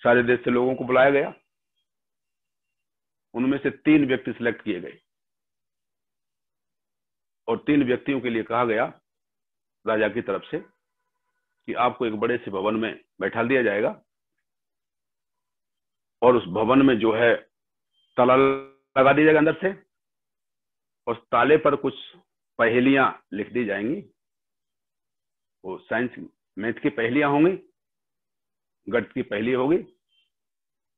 सारे देश से लोगों को बुलाया गया, उनमें से 3 व्यक्ति सिलेक्ट किए गए और 3 व्यक्तियों के लिए कहा गया राजा की तरफ से कि आपको एक बड़े से भवन में बैठा दिया जाएगा और उस भवन में जो है ताला लगा दिया जाएगा अंदर से, और उस ताले पर कुछ पहेलियां लिख दी जाएंगी। वो साइंस मैथ की पहेलियां होंगी, गणित की पहेली होगी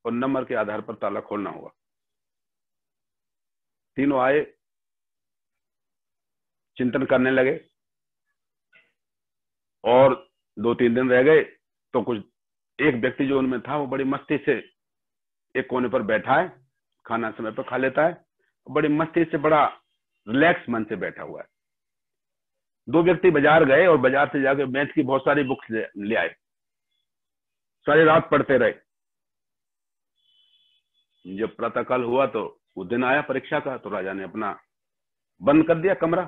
और नंबर के आधार पर ताला खोलना होगा। तीनों आए, चिंतन करने लगे और 2-3 दिन रह गए तो कुछ एक व्यक्ति जो उनमें था वो बड़ी मस्ती से एक कोने पर बैठा है, खाना समय पर खा लेता है, बड़ी मस्ती से बड़ा रिलैक्स मन से बैठा हुआ है। 2 व्यक्ति बाजार गए और बाजार से जाकर मैथ की बहुत सारी बुक्स ले आए, सारी रात पढ़ते रहे। जब प्रातःकाल हुआ तो वो दिन आया परीक्षा का, तो राजा ने अपना बंद कर दिया कमरा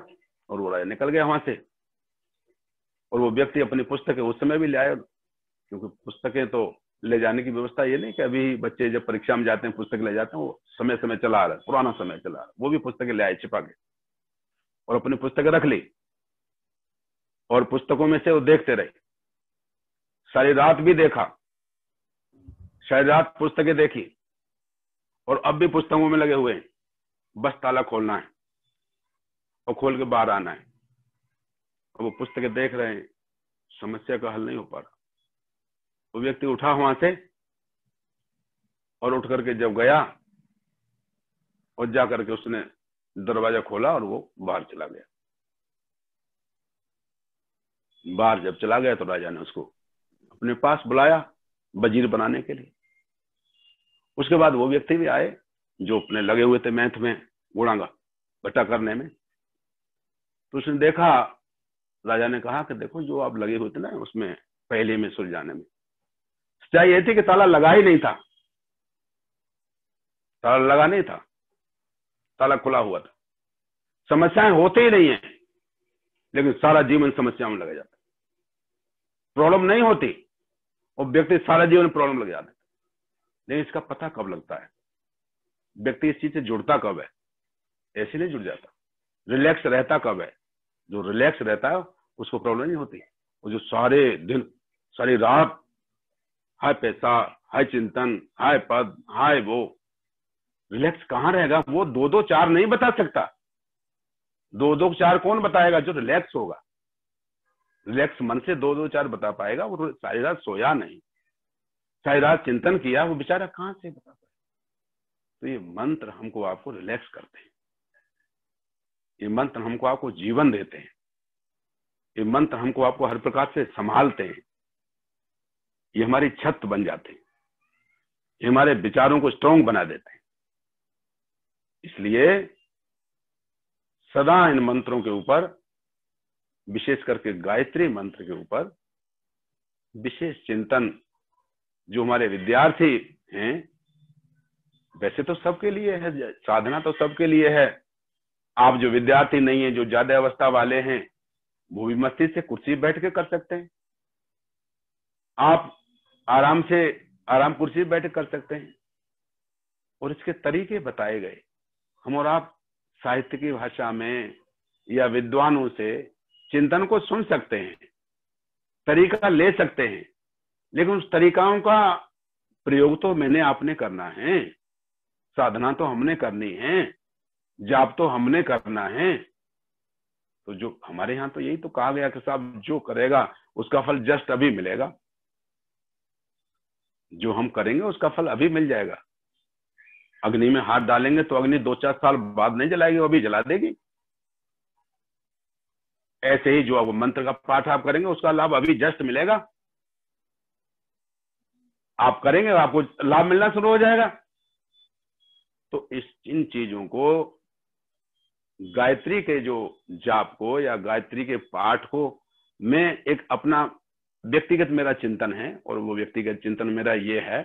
और वो राजा निकल गया वहां से। और वो व्यक्ति अपनी पुस्तकें उस समय भी ले आया, क्योंकि पुस्तकें तो ले जाने की व्यवस्था ये नहीं कि अभी बच्चे जब परीक्षा में जाते हैं पुस्तक ले जाते हैं, वो समय समय चला आ रहा है, पुराना समय चला आ रहा है। वो भी पुस्तकें ले आए छिपा के और अपनी पुस्तकें रख ली और पुस्तकों में से वो देखते रहे। सारी रात भी देखा, शायद रात पुस्तकें देखी और अब भी पुस्तकों में लगे हुए हैं, बस ताला खोलना है और खोल के बाहर आना है। और वो पुस्तकें देख रहे हैं, समस्या का हल नहीं हो पा रहा। वो व्यक्ति उठा वहां से और उठ करके जब गया और जा करके उसने दरवाजा खोला और वो बाहर चला गया। बाहर जब चला गया तो राजा ने उसको अपने पास बुलाया वजीर बनाने के लिए। उसके बाद वो व्यक्ति भी आए जो अपने लगे हुए थे मैथ में गुणांगा घटा करने में। तो उसने देखा, राजा ने कहा कि देखो जो आप लगे हुए थे ना उसमें पहले में सुलझाने में, सच्चाई ये थी कि ताला लगा ही नहीं था, ताला लगा नहीं था, ताला खुला हुआ था। समस्याएं होती ही नहीं है, लेकिन सारा जीवन समस्याओं में लग जाता है। प्रॉब्लम नहीं होती और व्यक्ति सारा जीवन प्रॉब्लम लग जाता है। लेकिन इसका पता कब लगता है, व्यक्ति इस चीज से जुड़ता कब है? ऐसे नहीं जुड़ जाता। रिलैक्स रहता कब है? जो रिलैक्स रहता है उसको प्रॉब्लम नहीं होती। वो जो सारे दिन सारी रात हाय पैसा, हाय चिंतन, हाय पद, हाय वो, रिलैक्स कहाँ रहेगा? वो 2-2-4 नहीं बता सकता। 2-2-4 कौन बताएगा? जो रिलैक्स होगा। रिलैक्स मन से 2-2-4 बता पाएगा। वो सारी रात सोया नहीं, सारी रात चिंतन किया, वो बेचारा कहाँ से बता पाएगा? तो ये मंत्र हमको आपको रिलैक्स करते हैं, ये मंत्र हमको आपको जीवन देते हैं, ये मंत्र हमको आपको हर प्रकार से संभालते हैं, ये हमारी छत बन जाते हैं, ये हमारे विचारों को स्ट्रॉन्ग बना देते हैं। इसलिए सदा इन मंत्रों के ऊपर, विशेष करके गायत्री मंत्र के ऊपर विशेष चिंतन, जो हमारे विद्यार्थी हैं, वैसे तो सबके लिए है, साधना तो सबके लिए है। आप जो विद्यार्थी नहीं है, जो ज्यादा अवस्था वाले हैं, वो भी मस्ती से कुर्सी बैठ के कर सकते हैं। आप आराम से आराम कुर्सी बैठ कर सकते हैं। और इसके तरीके बताए गए, हम और आप साहित्य की भाषा में या विद्वानों से चिंतन को सुन सकते हैं, तरीका ले सकते हैं, लेकिन उस तरीकाओं का प्रयोग तो मैंने आपने करना है, साधना तो हमने करनी है, जाप तो हमने करना है। तो जो हमारे यहाँ तो यही तो कहा गया कि साहब जो करेगा उसका फल जस्ट अभी मिलेगा, जो हम करेंगे उसका फल अभी मिल जाएगा। अग्नि में हाथ डालेंगे तो अग्नि 2-4 साल बाद नहीं जलाएगी, वो अभी जला देगी। ऐसे ही जो अब मंत्र का पाठ आप करेंगे उसका लाभ अभी जस्ट मिलेगा, आप करेंगे आपको लाभ मिलना शुरू हो जाएगा। तो इन चीजों को, गायत्री के जो जाप को या गायत्री के पाठ को मैं एक अपना व्यक्तिगत मेरा चिंतन है, और वो व्यक्तिगत चिंतन मेरा ये है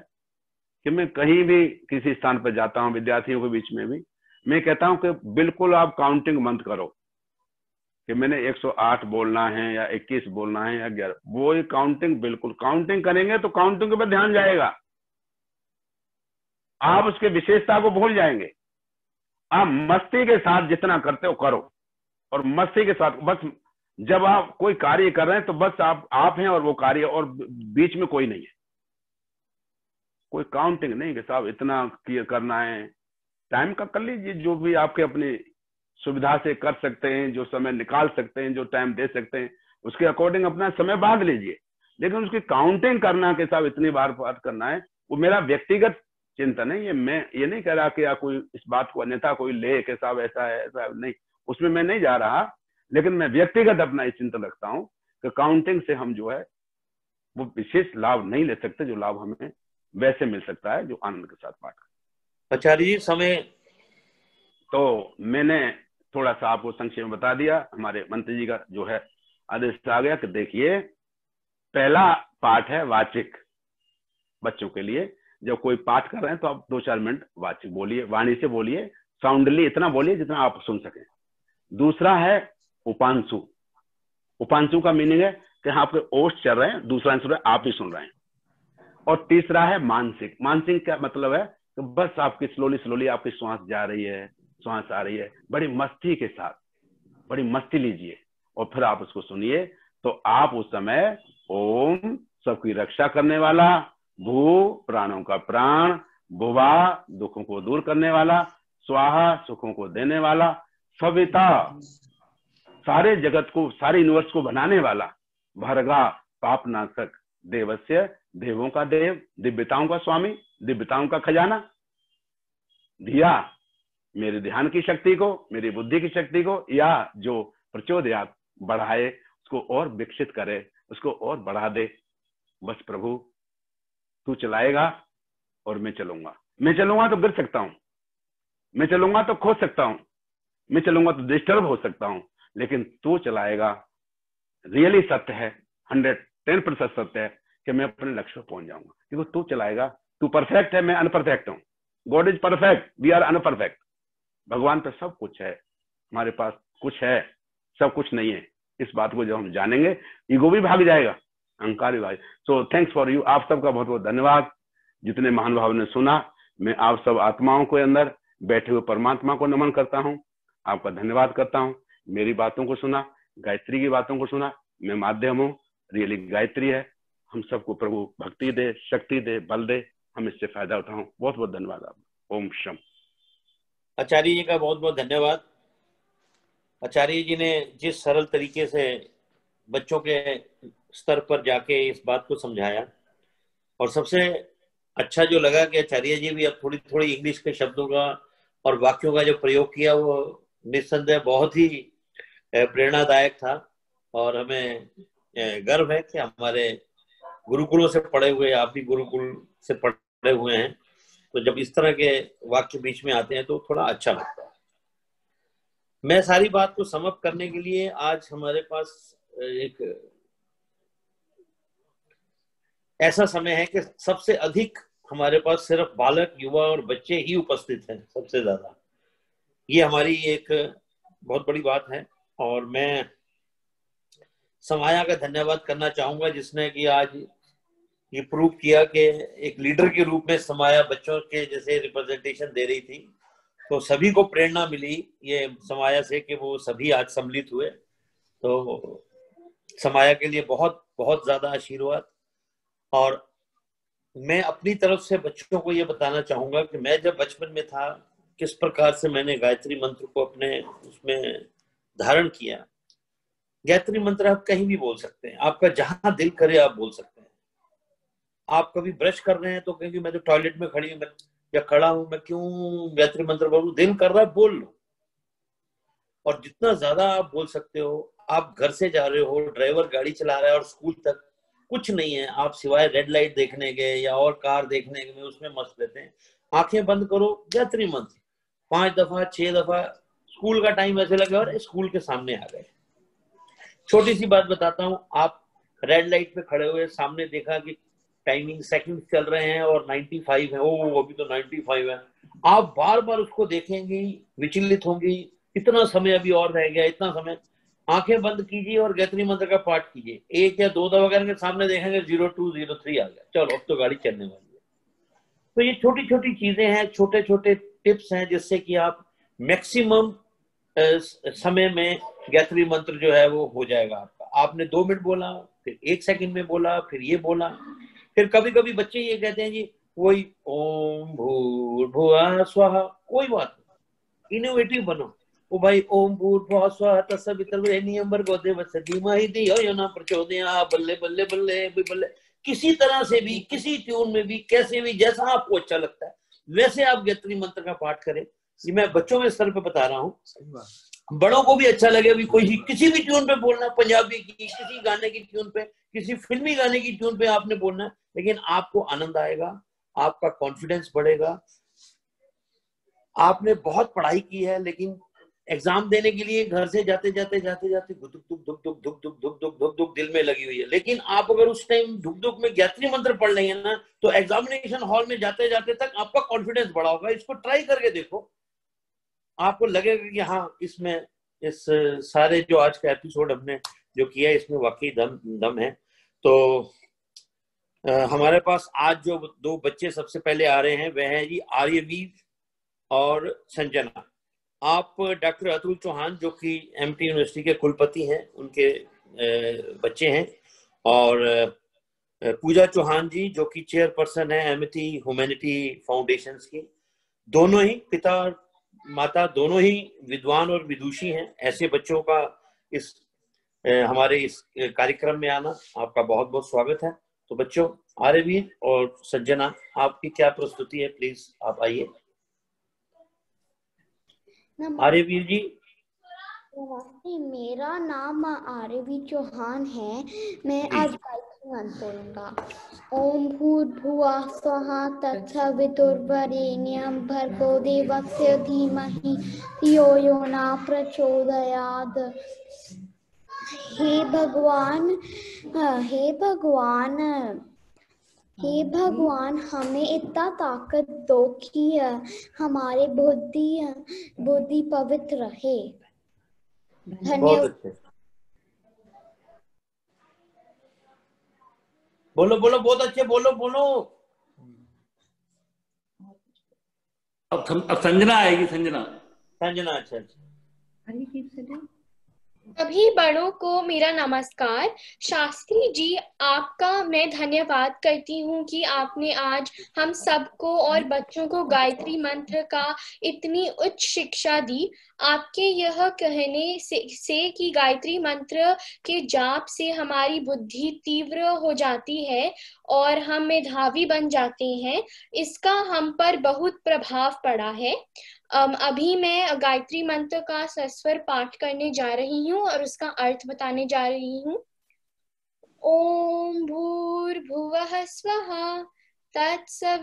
कि मैं कहीं भी किसी स्थान पर जाता हूं, विद्यार्थियों के बीच में भी मैं कहता हूं कि बिल्कुल आप काउंटिंग मत करो कि मैंने 108 बोलना है या 21 बोलना है या 11। वो ये काउंटिंग, बिल्कुल काउंटिंग करेंगे तो काउंटिंग के ऊपर ध्यान जाएगा, आप उसके विशेषता को भूल जाएंगे। आप मस्ती के साथ जितना करते हो करो, और मस्ती के साथ बस जब आप कोई कार्य कर रहे हैं तो बस आप हैं और वो कार्य, और बीच में कोई नहीं है, कोई काउंटिंग नहीं कि साहब इतना करना है। टाइम का कर लीजिए, जो भी आपके अपनी सुविधा से कर सकते हैं, जो समय निकाल सकते हैं, जो टाइम दे सकते हैं, उसके अकॉर्डिंग अपना समय बांध लीजिए। लेकिन उसकी काउंटिंग करना कि साहब इतनी बार बात करना है, वो मेरा व्यक्तिगत चिंतन है। ये मैं ये नहीं कह रहा कि या कोई इस बात को अन्यथा कोई ले कि साहब ऐसा है ऐसा नहीं, उसमें मैं नहीं जा रहा। लेकिन मैं व्यक्तिगत अपना ये चिंतन रखता हूँ कि काउंटिंग से हम जो है वो विशेष लाभ नहीं ले सकते, जो लाभ हमें वैसे मिल सकता है जो आनंद के साथ पाठ। आचार्य जी समय तो मैंने थोड़ा सा आपको संक्षेप में बता दिया। हमारे मंत्री जी का जो है आदेश आ गया कि देखिए पहला पाठ है वाचिक, बच्चों के लिए जब कोई पाठ कर रहे हैं तो आप 2-4 मिनट वाचिक बोलिए, वाणी से बोलिए, साउंडली इतना बोलिए जितना आप सुन सकें। दूसरा है उपांशु। उपांशु का मीनिंग है कि आपके ओष्ठ चल रहे हैं, दूसरा सुन रहे हैं, आप ही सुन रहे हैं। और तीसरा है मानसिक। मानसिक का मतलब है कि बस आपकी स्लोली आपकी श्वास जा रही है, श्वास आ रही है, बड़ी मस्ती के साथ, बड़ी मस्ती लीजिए और फिर आप उसको सुनिए। तो आप उस समय ओम सबकी रक्षा करने वाला, भू प्राणों का प्राण, भुवा दुखों को दूर करने वाला, स्वाहा सुखों को देने वाला, सविता सारे जगत को, सारे यूनिवर्स को बनाने वाला, भर्गा पापनाशक, देवस्य देवों का देव, दिव्यताओं का स्वामी, दिव्यताओं का खजाना, दिया मेरे ध्यान की शक्ति को, मेरी बुद्धि की शक्ति को, या जो प्रचोदयात बढ़ाए, उसको और विकसित करे, उसको और बढ़ा दे। बस प्रभु तू चलाएगा और मैं चलूंगा। मैं चलूंगा तो गिर सकता हूं, मैं चलूंगा तो खो सकता हूं, मैं चलूंगा तो डिस्टर्ब हो सकता हूं, लेकिन तू चलाएगा। रियली सत्य है, 110% सत्य है कि मैं अपने लक्ष्य पर पहुंच जाऊंगा, क्योंकि तू चलाएगा। तू परफेक्ट है, मैं अनपरफेक्ट हूं। God is perfect, we are unperfect. भगवान पे सब कुछ है, हमारे पास कुछ है, सब कुछ नहीं है। इस बात को जब हम जानेंगे, ईगो भी भाग जाएगा, अहंकार भी भाग। So thanks for you. आप सबका बहुत बहुत धन्यवाद, जितने महानुभाव ने सुना। मैं आप सब आत्माओं के अंदर बैठे हुए परमात्मा को नमन करता हूँ, आपका धन्यवाद करता हूँ। मेरी बातों को सुना, गायत्री की बातों को सुना, मैं माध्यम हूँ, रियली गायत्री है। हम सबको प्रभु भक्ति दे, शक्ति दे, बल दे, हम इससे फायदा उठाऊं। बहुत बहुत धन्यवाद आपका। ओम शम। आचार्य जी का बहुत बहुत धन्यवाद। आचार्य जी ने जिस सरल तरीके से बच्चों के स्तर पर जाके इस बात को समझाया, और सबसे अच्छा जो लगा कि आचार्य जी भी अब थोड़ी थोड़ी इंग्लिश के शब्दों का और वाक्यों का जो प्रयोग किया वो निस्संदेह बहुत ही प्रेरणादायक था। और हमें गर्व है कि हमारे गुरुकुलों से पढ़े हुए, आप भी गुरुकुल से पढ़े हुए हैं, तो जब इस तरह के वाक्य बीच में आते हैं तो थोड़ा अच्छा लगता है। मैं सारी बात को समाप्त करने के लिए आज हमारे पास एक ऐसा समय है कि सबसे अधिक हमारे पास सिर्फ बालक, युवा और बच्चे ही उपस्थित हैं, सबसे ज्यादा। ये हमारी एक बहुत बड़ी बात है, और मैं समाया का धन्यवाद करना चाहूंगा, जिसने कि आज ये प्रूव किया कि एक लीडर के रूप में समाया बच्चों के जैसे रिप्रेजेंटेशन दे रही थी। तो सभी को प्रेरणा मिली ये समाया से कि वो सभी आज सम्मिलित हुए। तो समाया के लिए बहुत बहुत ज्यादा आशीर्वाद। और मैं अपनी तरफ से बच्चों को ये बताना चाहूंगा कि मैं जब बचपन में था किस प्रकार से मैंने गायत्री मंत्र को अपने उसमें धारण किया। गायत्री मंत्र आप कहीं भी बोल सकते हैं, आपका जहां दिल करे आप बोल सकते हैं। आप कभी ब्रश कर रहे हैं तो कहेंगे मैं तो टॉयलेट में खड़ी हूं या खड़ा हूं, मैं क्यों गायत्री मंत्र बोलूं? दिल कर रहा है बोल लो। और जितना ज्यादा आप बोल सकते हो, आप घर से जा रहे हो, ड्राइवर गाड़ी चला रहा है और स्कूल तक कुछ नहीं है, आप सिवाय रेड लाइट देखने के या और कार देखने के उसमें मस्त रहते हैं। आंखें बंद करो, गायत्री मंत्र 5 दफा 6 दफा, स्कूल का टाइम ऐसे लगे और स्कूल के सामने आ गए। छोटी सी बात बताता हूँ, आप रेड लाइट पे खड़े हुए, सामने देखा कि टाइमिंग सेकंड चल रहे हैं और 95 है, ओ अभी तो 95 है, आप बार बार उसको देखेंगी, विचलित होंगी, इतना समय अभी और रह गया, इतना समय। आंखें बंद कीजिए और गायत्री मंत्र का पाठ कीजिए। 1 या 2 दफा करेंगे, सामने देखेंगे 0203 आ गया, चलो अब तो गाड़ी चलने वाली है। तो ये छोटी छोटी चीजें हैं, छोटे छोटे टिप्स हैं जिससे कि आप मैक्सिमम समय में गायत्री मंत्र जो है वो हो जाएगा आपका। आपने 2 मिनट बोला, फिर 1 सेकंड में बोला, फिर ये बोला। फिर कभी कभी बच्चे ये कहते हैं जी वही ओम भूर्भुवः स्वाहा, कोई बात नहीं, इनोवेटिव बनो। ओ भाई ओम भूर्भुवः स्वाहा तत्सवितुर्वरेण्यं भर्गो देवस्य धीमहि धियो यो न प्रचोदयात्, बल्ले बल्ले बल्ले बल्ले। किसी तरह से भी, किसी ट्यून में भी, कैसे भी, जैसा आपको अच्छा लगता है वैसे आप गायत्री मंत्र का पाठ करें। ये मैं बच्चों में स्तर पे बता रहा हूँ, बड़ों को भी अच्छा लगे। अभी कोई किसी भी ट्यून पे बोलना, पंजाबी की किसी गाने की ट्यून पे, किसी फिल्मी गाने की ट्यून पे आपने बोलना है, लेकिन आपको आनंद आएगा, आपका कॉन्फिडेंस बढ़ेगा। आपने बहुत पढ़ाई की है लेकिन एग्जाम देने के लिए घर से जाते जाते जाते जाते धुक धुक धुक धुक धुक धुक धुक धुक धुक धुक दिल में लगी हुई है, लेकिन आप अगर उस टाइम धुक धुक में गायत्री मंत्र पढ़ लेंगे ना, तो एग्जामिनेशन हॉल में जाते जाते तक आपका कॉन्फिडेंस बढ़ा होगा। इसको ट्राई करके देखो, आपको लगेगा कि हाँ, इसमें इस सारे जो आज का एपिसोड हमने जो किया है इसमें वाकई दम है। तो हमारे पास आज जो 2 बच्चे सबसे पहले आ रहे हैं वह है जी आर्यवीर और संजना। आप डॉक्टर अतुल चौहान जो कि एमटी यूनिवर्सिटी के कुलपति हैं, उनके बच्चे हैं। और पूजा चौहान जी जो कि चेयरपर्सन है एमिटी ह्यूमैनिटी फाउंडेशंस की। दोनों ही पिता और माता दोनों ही विद्वान और विदुषी हैं। ऐसे बच्चों का इस हमारे इस कार्यक्रम में आना आपका बहुत बहुत स्वागत है। तो बच्चों, आर्यवीर और संजना, आपकी क्या प्रस्तुति है, प्लीज आप आइए। आर्यवीर जी। मेरा नाम आर्यवीर चौहान है। मैं आज गायत्री मंत्र बोलूंगा। ओम भूर्भुवः स्वः तत्सवितुर्वरेण्यं भर्गो देवस्य धीमहि धियो यो न प्रचोदयात्। हे भगवान, हे भगवान, हे भगवान, हमें इतना ताकत दो कि हमारे बुद्धि पवित्र रहे। धन्यवाद। बोलो बोलो, बहुत अच्छे, बोलो बोलो। अब संजना आएगी। संजना। अच्छा। सभी बड़ों को मेरा नमस्कार। शास्त्री जी, आपका मैं धन्यवाद करती हूँ कि आपने आज हम सबको और बच्चों को गायत्री मंत्र का इतनी उच्च शिक्षा दी। आपके यह कहने से कि गायत्री मंत्र के जाप से हमारी बुद्धि तीव्र हो जाती है और हम मेधावी बन जाते हैं, इसका हम पर बहुत प्रभाव पड़ा है। अभी मैं गायत्री मंत्र का सस्वर पाठ करने जा रही हूँ और उसका अर्थ बताने जा रही हूँ। ओम भूर्भुवः स्वः तत्सवितुर्वरेण्यं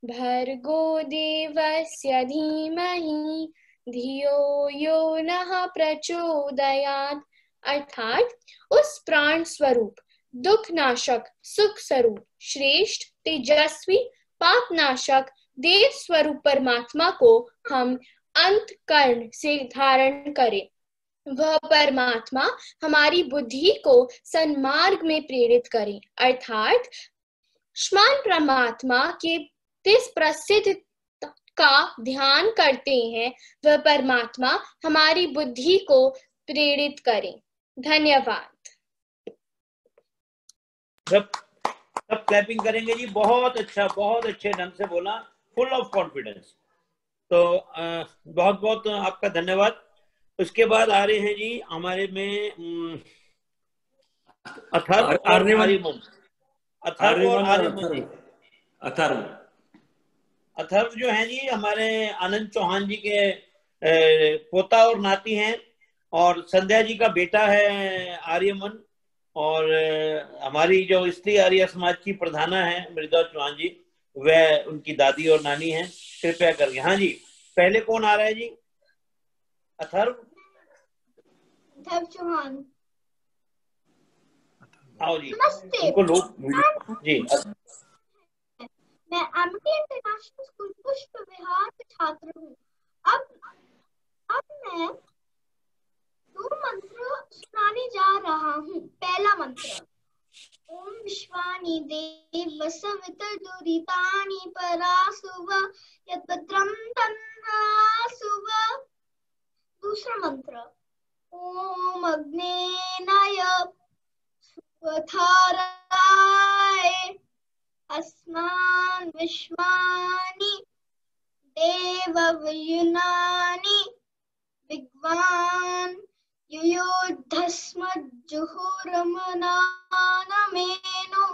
भर्गो देवस्य धीमहि धियो यो नः प्रचोदयात्। अर्थात उस प्राण स्वरूप, दुख नाशक, सुख स्वरूप, श्रेष्ठ, तेजस्वी, पाप नाशक, देव स्वरूप परमात्मा को हम अंतःकरण से धारण करें। वह परमात्मा हमारी बुद्धि को सन्मार्ग में प्रेरित करें। अर्थात श्मान परमात्मा के 30 प्रसिद्ध का ध्यान करते हैं वह परमात्मा हमारी बुद्धि को प्रेरित करें। धन्यवाद। सब क्लैपिंग करेंगे जी। बहुत अच्छा, बहुत अच्छे ढंग से बोला, फुल ऑफ कॉन्फिडेंस। तो बहुत बहुत आपका धन्यवाद। उसके बाद आ रहे हैं जी हमारे में अथर्व और आर्यमन। अथर्व जो है जी हमारे आनंद चौहान जी के पोता और नाती हैं, और संध्या जी का बेटा है आर्यमन, और हमारी जो स्त्री आर्य समाज की प्रधाना है मृदा चौहान जी, वह उनकी दादी और नानी हैं। कृपया करके। हाँ जी, पहले कौन आ रहा है जी? अथर्व चौहान। आओ जी। नमस्ते। उनको लोग जी। मैं एमिटी इंटरनेशनल स्कूल पुष्प विहार का छात्र हूँ। अब मैं 2 मंत्र सुनाने जा रहा हूँ। पहला मंत्र, ओम विश्वानि देव सवितुर्दुरितानि परासुव यद्भद्रं तन्नासुव। दूसरा मंत्र, ओम अग्नेनाय सुवधाराय अस्मान् विश्वानि देवयुनानि विद्वान् युयुद्धस्मज्जुहुरमनानमेनो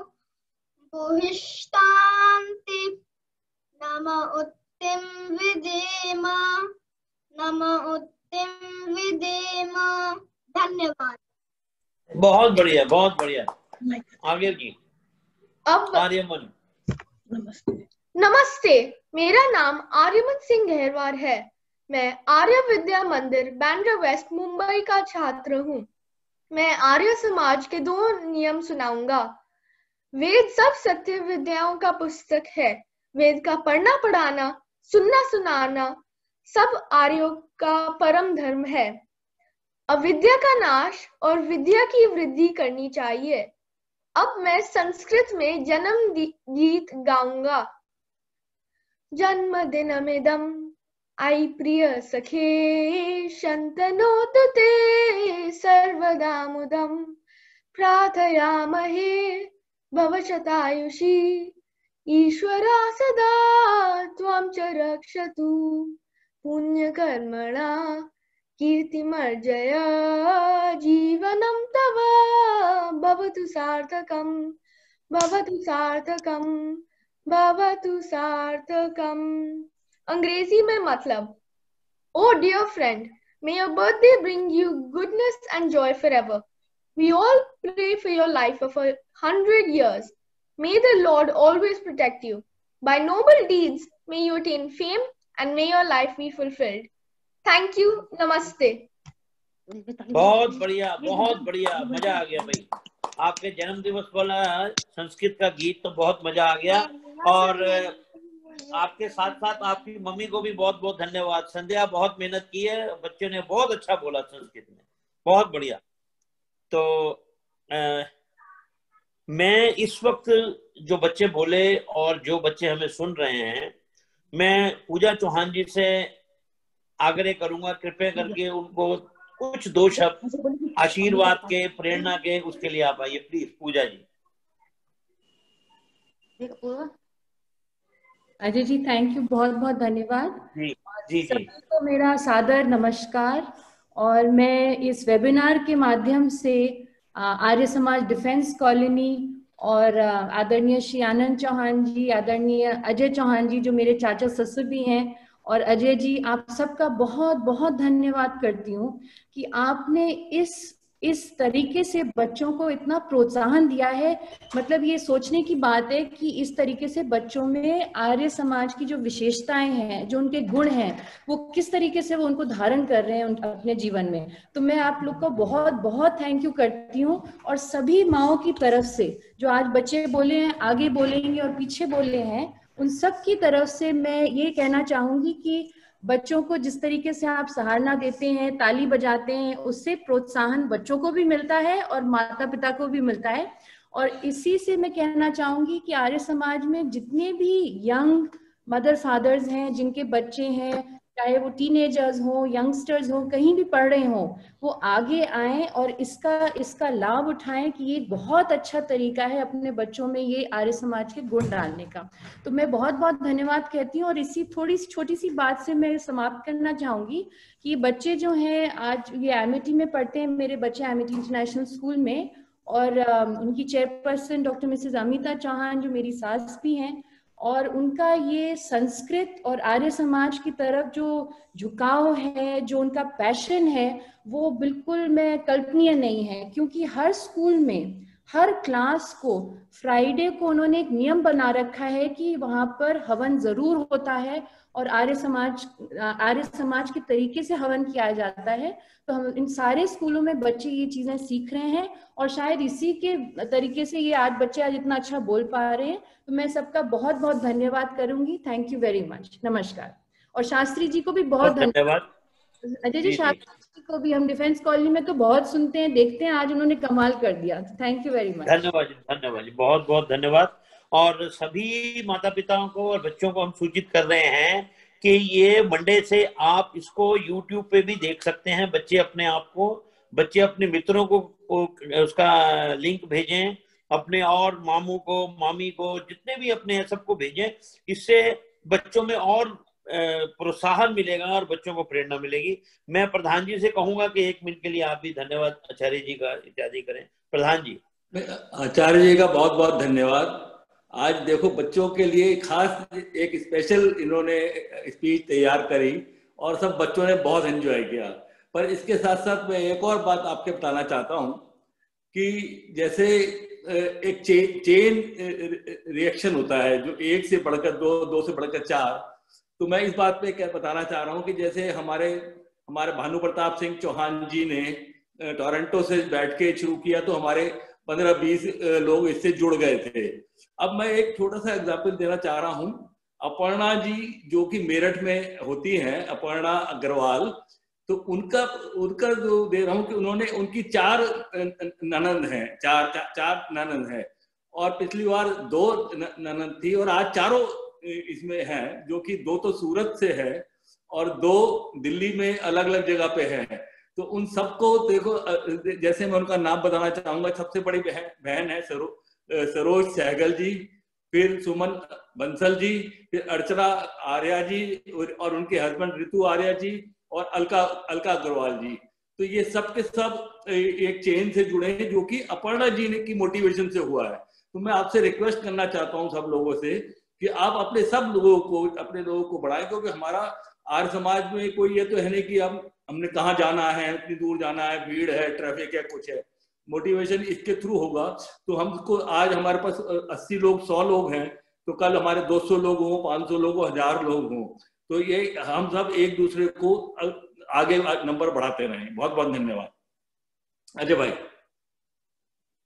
भूयिष्ठान्ति नम उत्तिं विदेम, नम उत्तिं विदेम। धन्यवाद। बहुत बढ़िया, बहुत बढ़िया। आगे जी। अब आर्यमन। नमस्ते, मेरा नाम आर्यमन सिंह गहरवार है। मैं आर्य विद्या मंदिर बैंड्रा वेस्ट मुंबई का छात्र हूँ। मैं आर्य समाज के 2 नियम सुनाऊंगा। वेद सब सत्य विद्याओं का पुस्तक है। वेद का पढ़ना पढ़ाना, सुनना सुनाना सब आर्यों का परम धर्म है। अविद्या का नाश और विद्या की वृद्धि करनी चाहिए। अब मैं संस्कृत में जन्म गीत गाऊंगा। जन्मदिनमिदं अयि प्रिय सखे, शन्तनोतु ते सर्वदा मुदं, प्रार्थयामहे भव शतायुषी, ईश्वरा सदा त्वां च रक्षतु, पुण्यकर्मणा कीर्तिमर्जय, जीवनं तव भवतु सार्थकं, भवतु सार्थकं, भवतु सार्थकम। अंग्रेजी में मतलब, Oh dear friend, may your birthday bring you goodness and joy forever. We all pray for your life of 100 years. May the Lord always protect you. By noble deeds, may you attain fame and may your life be fulfilled. Thank you. Namaste. बहुत बढ़िया, बहुत बढ़िया। मजा आ गया भाई। आपके जन्म दिवस वाला संस्कृत का गीत तो बहुत मजा आ गया, और आपके साथ साथ आपकी मम्मी को भी बहुत बहुत धन्यवाद। संध्या बहुत मेहनत की है, बच्चों ने बहुत अच्छा बोला संस्कृत में, बहुत बढ़िया। तो मैं इस वक्त जो बच्चे बोले और जो बच्चे हमें सुन रहे हैं, मैं पूजा चौहान जी से आग्रह करूंगा कृपया करके उनको कुछ 2 शब्द आशीर्वाद के, प्रेरणा के, उसके लिए आप आइए please. Pooja ji. Ajay ji, thank you, बहुत बहुत धन्यवाद। जी जी। सभी को मेरा सादर नमस्कार। और मैं इस वेबिनार के माध्यम से आर्य समाज डिफेंस कॉलोनी और आदरणीय श्री आनंद चौहान जी, आदरणीय अजय चौहान जी जो मेरे चाचा ससुर भी हैं, और अजय जी, आप सबका बहुत बहुत धन्यवाद करती हूँ कि आपने इस तरीके से बच्चों को इतना प्रोत्साहन दिया है। मतलब ये सोचने की बात है कि इस तरीके से बच्चों में आर्य समाज की जो विशेषताएं हैं, जो उनके गुण हैं, वो किस तरीके से वो उनको धारण कर रहे हैं अपने जीवन में। तो मैं आप लोग को बहुत बहुत थैंक यू करती हूँ। और सभी माओं की तरफ से जो आज बच्चे बोले हैं, आगे बोलेंगे और पीछे बोले हैं, उन सब की तरफ से मैं ये कहना चाहूंगी कि बच्चों को जिस तरीके से आप सराहना देते हैं, ताली बजाते हैं, उससे प्रोत्साहन बच्चों को भी मिलता है और माता पिता को भी मिलता है। और इसी से मैं कहना चाहूंगी कि आर्य समाज में जितने भी यंग मदर फादर्स हैं जिनके बच्चे हैं, चाहे वो टीनेजर्स हो, यंगस्टर्स हो, कहीं भी पढ़ रहे हो, वो आगे आएं और इसका लाभ उठाएं कि ये बहुत अच्छा तरीका है अपने बच्चों में ये आर्य समाज के गुण डालने का। तो मैं बहुत बहुत धन्यवाद कहती हूँ। और इसी थोड़ी सी छोटी सी बात से मैं समाप्त करना चाहूंगी कि बच्चे जो हैं आज ये एमिटी में पढ़ते हैं, मेरे बच्चे एमिटी इंटरनेशनल स्कूल में, और उनकी chairperson doctor Mrs Amita Chauhan जो मेरी सास भी हैं, और उनका ये संस्कृत और आर्य समाज की तरफ जो झुकाव है, जो उनका पैशन है, वो बिल्कुल मैं कल्पनीय नहीं है। क्योंकि हर स्कूल में हर क्लास को फ्राइडे को उन्होंने एक नियम बना रखा है कि वहां पर हवन जरूर होता है और आर्य समाज के तरीके से हवन किया जाता है। तो हम इन सारे स्कूलों में बच्चे ये चीजें सीख रहे हैं और शायद इसी के तरीके से ये आज बच्चे आज इतना अच्छा बोल पा रहे हैं। तो मैं सबका बहुत बहुत धन्यवाद करूंगी। Thank you very much. नमस्कार। और शास्त्री जी को भी बहुत धन्यवाद। अजय जी, शास्त्री को भी हम डिफेंस कॉलोनी में तो बहुत सुनते हैं, देखते हैं, आज उन्होंने कमाल कर दिया। Thank you very much. धन्यवाद, धन्यवाद जी, बहुत बहुत धन्यवाद। और सभी माता पिताओं को और बच्चों को हम सूचित कर रहे हैं कि ये मंडे से आप इसको YouTube पे भी देख सकते हैं। बच्चे अपने मित्रों को उसका लिंक भेजें, अपने और मामू को, मामी को, जितने भी अपने हैं सबको भेजें। इससे बच्चों में और प्रोत्साहन मिलेगा और बच्चों को प्रेरणा मिलेगी। मैं प्रधान जी से कहूंगा कि 1 मिनट के लिए आप भी धन्यवाद आचार्य जी का इत्यादि करें। प्रधान जी। आचार्य जी का बहुत बहुत धन्यवाद। आज देखो बच्चों के लिए खास एक स्पेशल इन्होंने स्पीच तैयार करी और सब बच्चों ने बहुत एंजॉय किया। पर इसके साथ साथ मैं एक और बात आपके बताना चाहता हूं कि जैसे एक चेन रिएक्शन होता है जो 1 से बढ़कर 2, 2 से बढ़कर 4। तो मैं इस बात पे क्या बताना चाह रहा हूं कि जैसे हमारे भानु प्रताप सिंह चौहान जी ने टोरंटो से बैठ के शुरू किया तो हमारे 15-20 लोग इससे जुड़ गए थे। अब मैं एक छोटा सा एग्जाम्पल देना चाह रहा हूं। अपर्णा जी जो कि मेरठ में होती हैं, अपर्णा अग्रवाल, तो उनका जो दे रहा हूं कि उन्होंने उनकी 4 ननंद हैं, चार ननंद हैं, और पिछली बार 2 ननंद थी और आज 4 इसमें हैं, जो कि 2 तो सूरत से है और 2 दिल्ली में अलग अलग जगह पे हैं। तो उन सबको देखो, जैसे मैं उनका नाम बताना चाहूंगा। सबसे बड़ी बहन है सरोज सहगल जी, फिर सुमन बंसल जी, फिर अर्चना आर्या जी और उनके हस्बैंड ऋतु आर्या जी और अलका अग्रवाल जी। तो ये सब के सब एक चेन से जुड़े हैं जो कि अपर्णा जी ने की मोटिवेशन से हुआ है। तो मैं आपसे रिक्वेस्ट करना चाहता हूँ सब लोगों से कि आप अपने लोगों को बढ़ाएं, क्योंकि हमारा आर्य समाज में कोई ये तो है नहीं कि हमने कहाँ जाना है, इतनी दूर जाना है, भीड़ है, ट्रैफिक है, कुछ है। मोटिवेशन इसके थ्रू होगा। तो हमको आज हमारे पास 80 लोग, 100 लोग हैं, तो कल हमारे 200 लोग हों, 500 लोग हों, 1000 लोग हों। तो ये हम सब एक दूसरे को आगे नंबर बढ़ाते रहें। बहुत बहुत धन्यवाद। अजय भाई।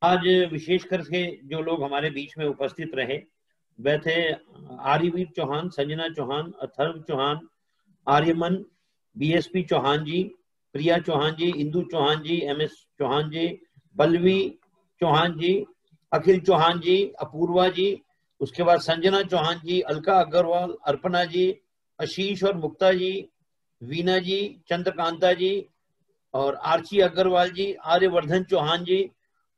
आज विशेष करके जो लोग हमारे बीच में उपस्थित रहे वह थे आर्यवीर चौहान, संजना चौहान, अथर्व चौहान, आर्यमन, BSP चौहान जी, प्रिया चौहान जी, इंदु चौहान जी, MS चौहान जी, पल्लवी चौहान जी, अखिल चौहान जी, अपूर्वा जी, उसके बाद संजना चौहान जी, अलका अग्रवाल, अर्पणा जी, आशीष और मुक्ता जी, वीना जी, चंद्रकांता जी और आर्ची अग्रवाल जी, आर्यवर्धन चौहान जी,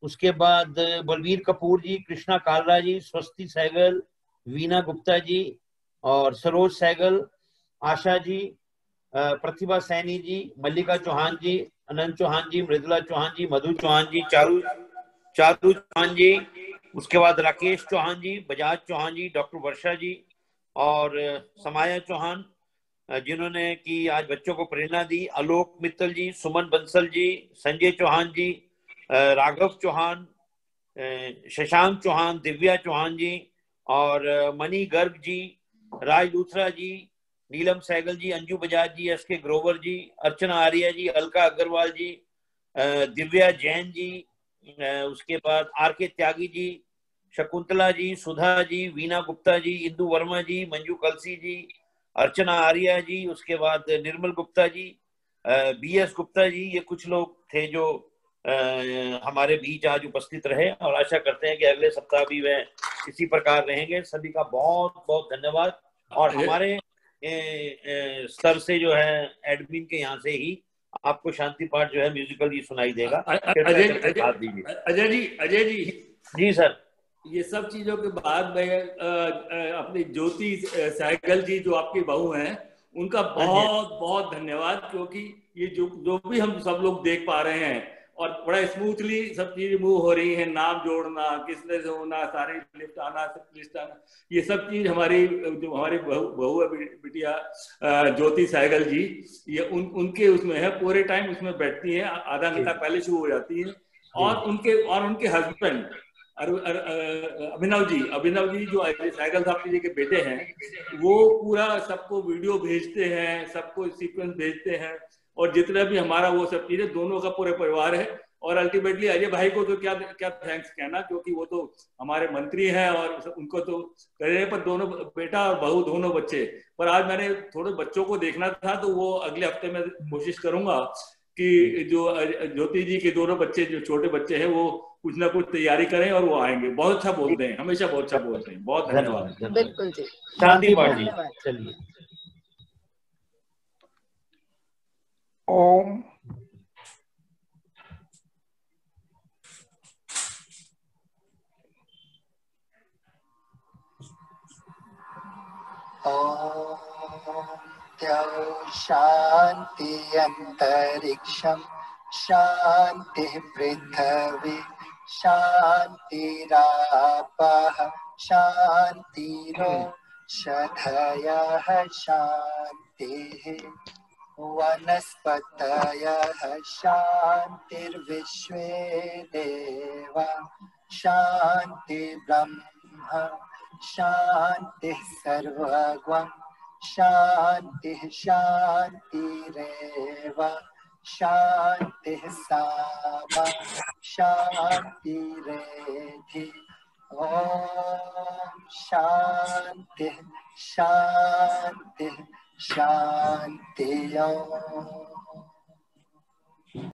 उसके बाद बलवीर कपूर जी, कृष्णा कालरा जी, स्वस्ति सहगल, वीना गुप्ता जी और सरोज सहगल, आशा जी, प्रतिभा सैनी जी, मल्लिका चौहान जी, अनंत चौहान जी, मृदुला चौहान जी, मधु चौहान जी, चारू चौहान जी, उसके बाद राकेश चौहान जी, बजाज चौहान जी, डॉक्टर वर्षा जी और समाया चौहान जिन्होंने की आज बच्चों को प्रेरणा दी, आलोक मित्तल जी, सुमन बंसल जी, संजय चौहान जी, राघव चौहान, शशांक चौहान, दिव्या चौहान जी और मनी गर्ग जी, राज लूथरा जी, नीलम सहगल जी, अंजू बजाज जी, SK ग्रोवर जी, अर्चना आर्या जी, अलका अग्रवाल जी, दिव्या जैन जी, उसके बाद RK त्यागी जी, शकुंतला जी, सुधा जी, वीना गुप्ता जी, इंदु वर्मा जी, मंजू कलसी जी, अर्चना आर्या जी, उसके बाद निर्मल गुप्ता जी, BS गुप्ता जी। ये कुछ लोग थे जो हमारे बीच आज उपस्थित रहे और आशा करते हैं कि अगले सप्ताह भी वह इसी प्रकार रहेंगे। सभी का बहुत बहुत धन्यवाद। और हमारे स्तर से जो है एडमिन के यहाँ से ही आपको शांति पाठ जो है म्यूजिकली सुनाई देगा। अजय जी जी सर, ये सब चीजों के बाद में अपनी ज्योति सहगल जी जो आपकी बहू हैं उनका बहुत बहुत धन्यवाद, क्योंकि ये जो भी हम सब लोग देख पा रहे हैं और बड़ा स्मूथली सब चीजें मूव हो रही हैं, नाम जोड़ना, किसने से होना, सारे लिस्ट आना, लिस्ट आना, ये सब चीज हमारी जो हमारी बहू है बिटिया ज्योति सहगल जी, ये उनके उसमें है, पूरे टाइम उसमें बैठती हैं, आधा घंटा पहले शुरू हो जाती है। और उनके हस्बैंड अभिनव जी जो सहगल साहब जी के बेटे हैं, वो पूरा सबको वीडियो भेजते हैं, सबको सीक्वेंस भेजते हैं, और जितना भी हमारा वो सब चीजें दोनों का पूरे परिवार है। और अल्टीमेटली अजय भाई को तो क्या थैंक्स कहना, क्योंकि वो तो हमारे मंत्री हैं और उनको तो करे, पर दोनों बेटा और बहू दोनों बच्चे, पर आज मैंने थोड़े बच्चों को देखना था, तो वो अगले हफ्ते में कोशिश करूंगा कि जो ज्योति जी के दोनों बच्चे जो छोटे बच्चे हैं वो कुछ ना कुछ तैयारी करें और वो आएंगे। बहुत अच्छा बोलते हैं, हमेशा बहुत अच्छा बोलते हैं। बहुत धन्यवाद। बिल्कुल जी, शांति पाठ जी, चलिए। ओम शांति अंतरिक्षम शांति पृथ्वी शांतिरापः शांतिरोषधयः शांतिः वनस्पतयः शांतिर्विश्वे देवा शांति ब्रह्म शांतिः सर्वगं शांतिः शांतिरेव शांतिः सामा शांतिरेधि। ओम शांतिः शांतिः शांति। ओम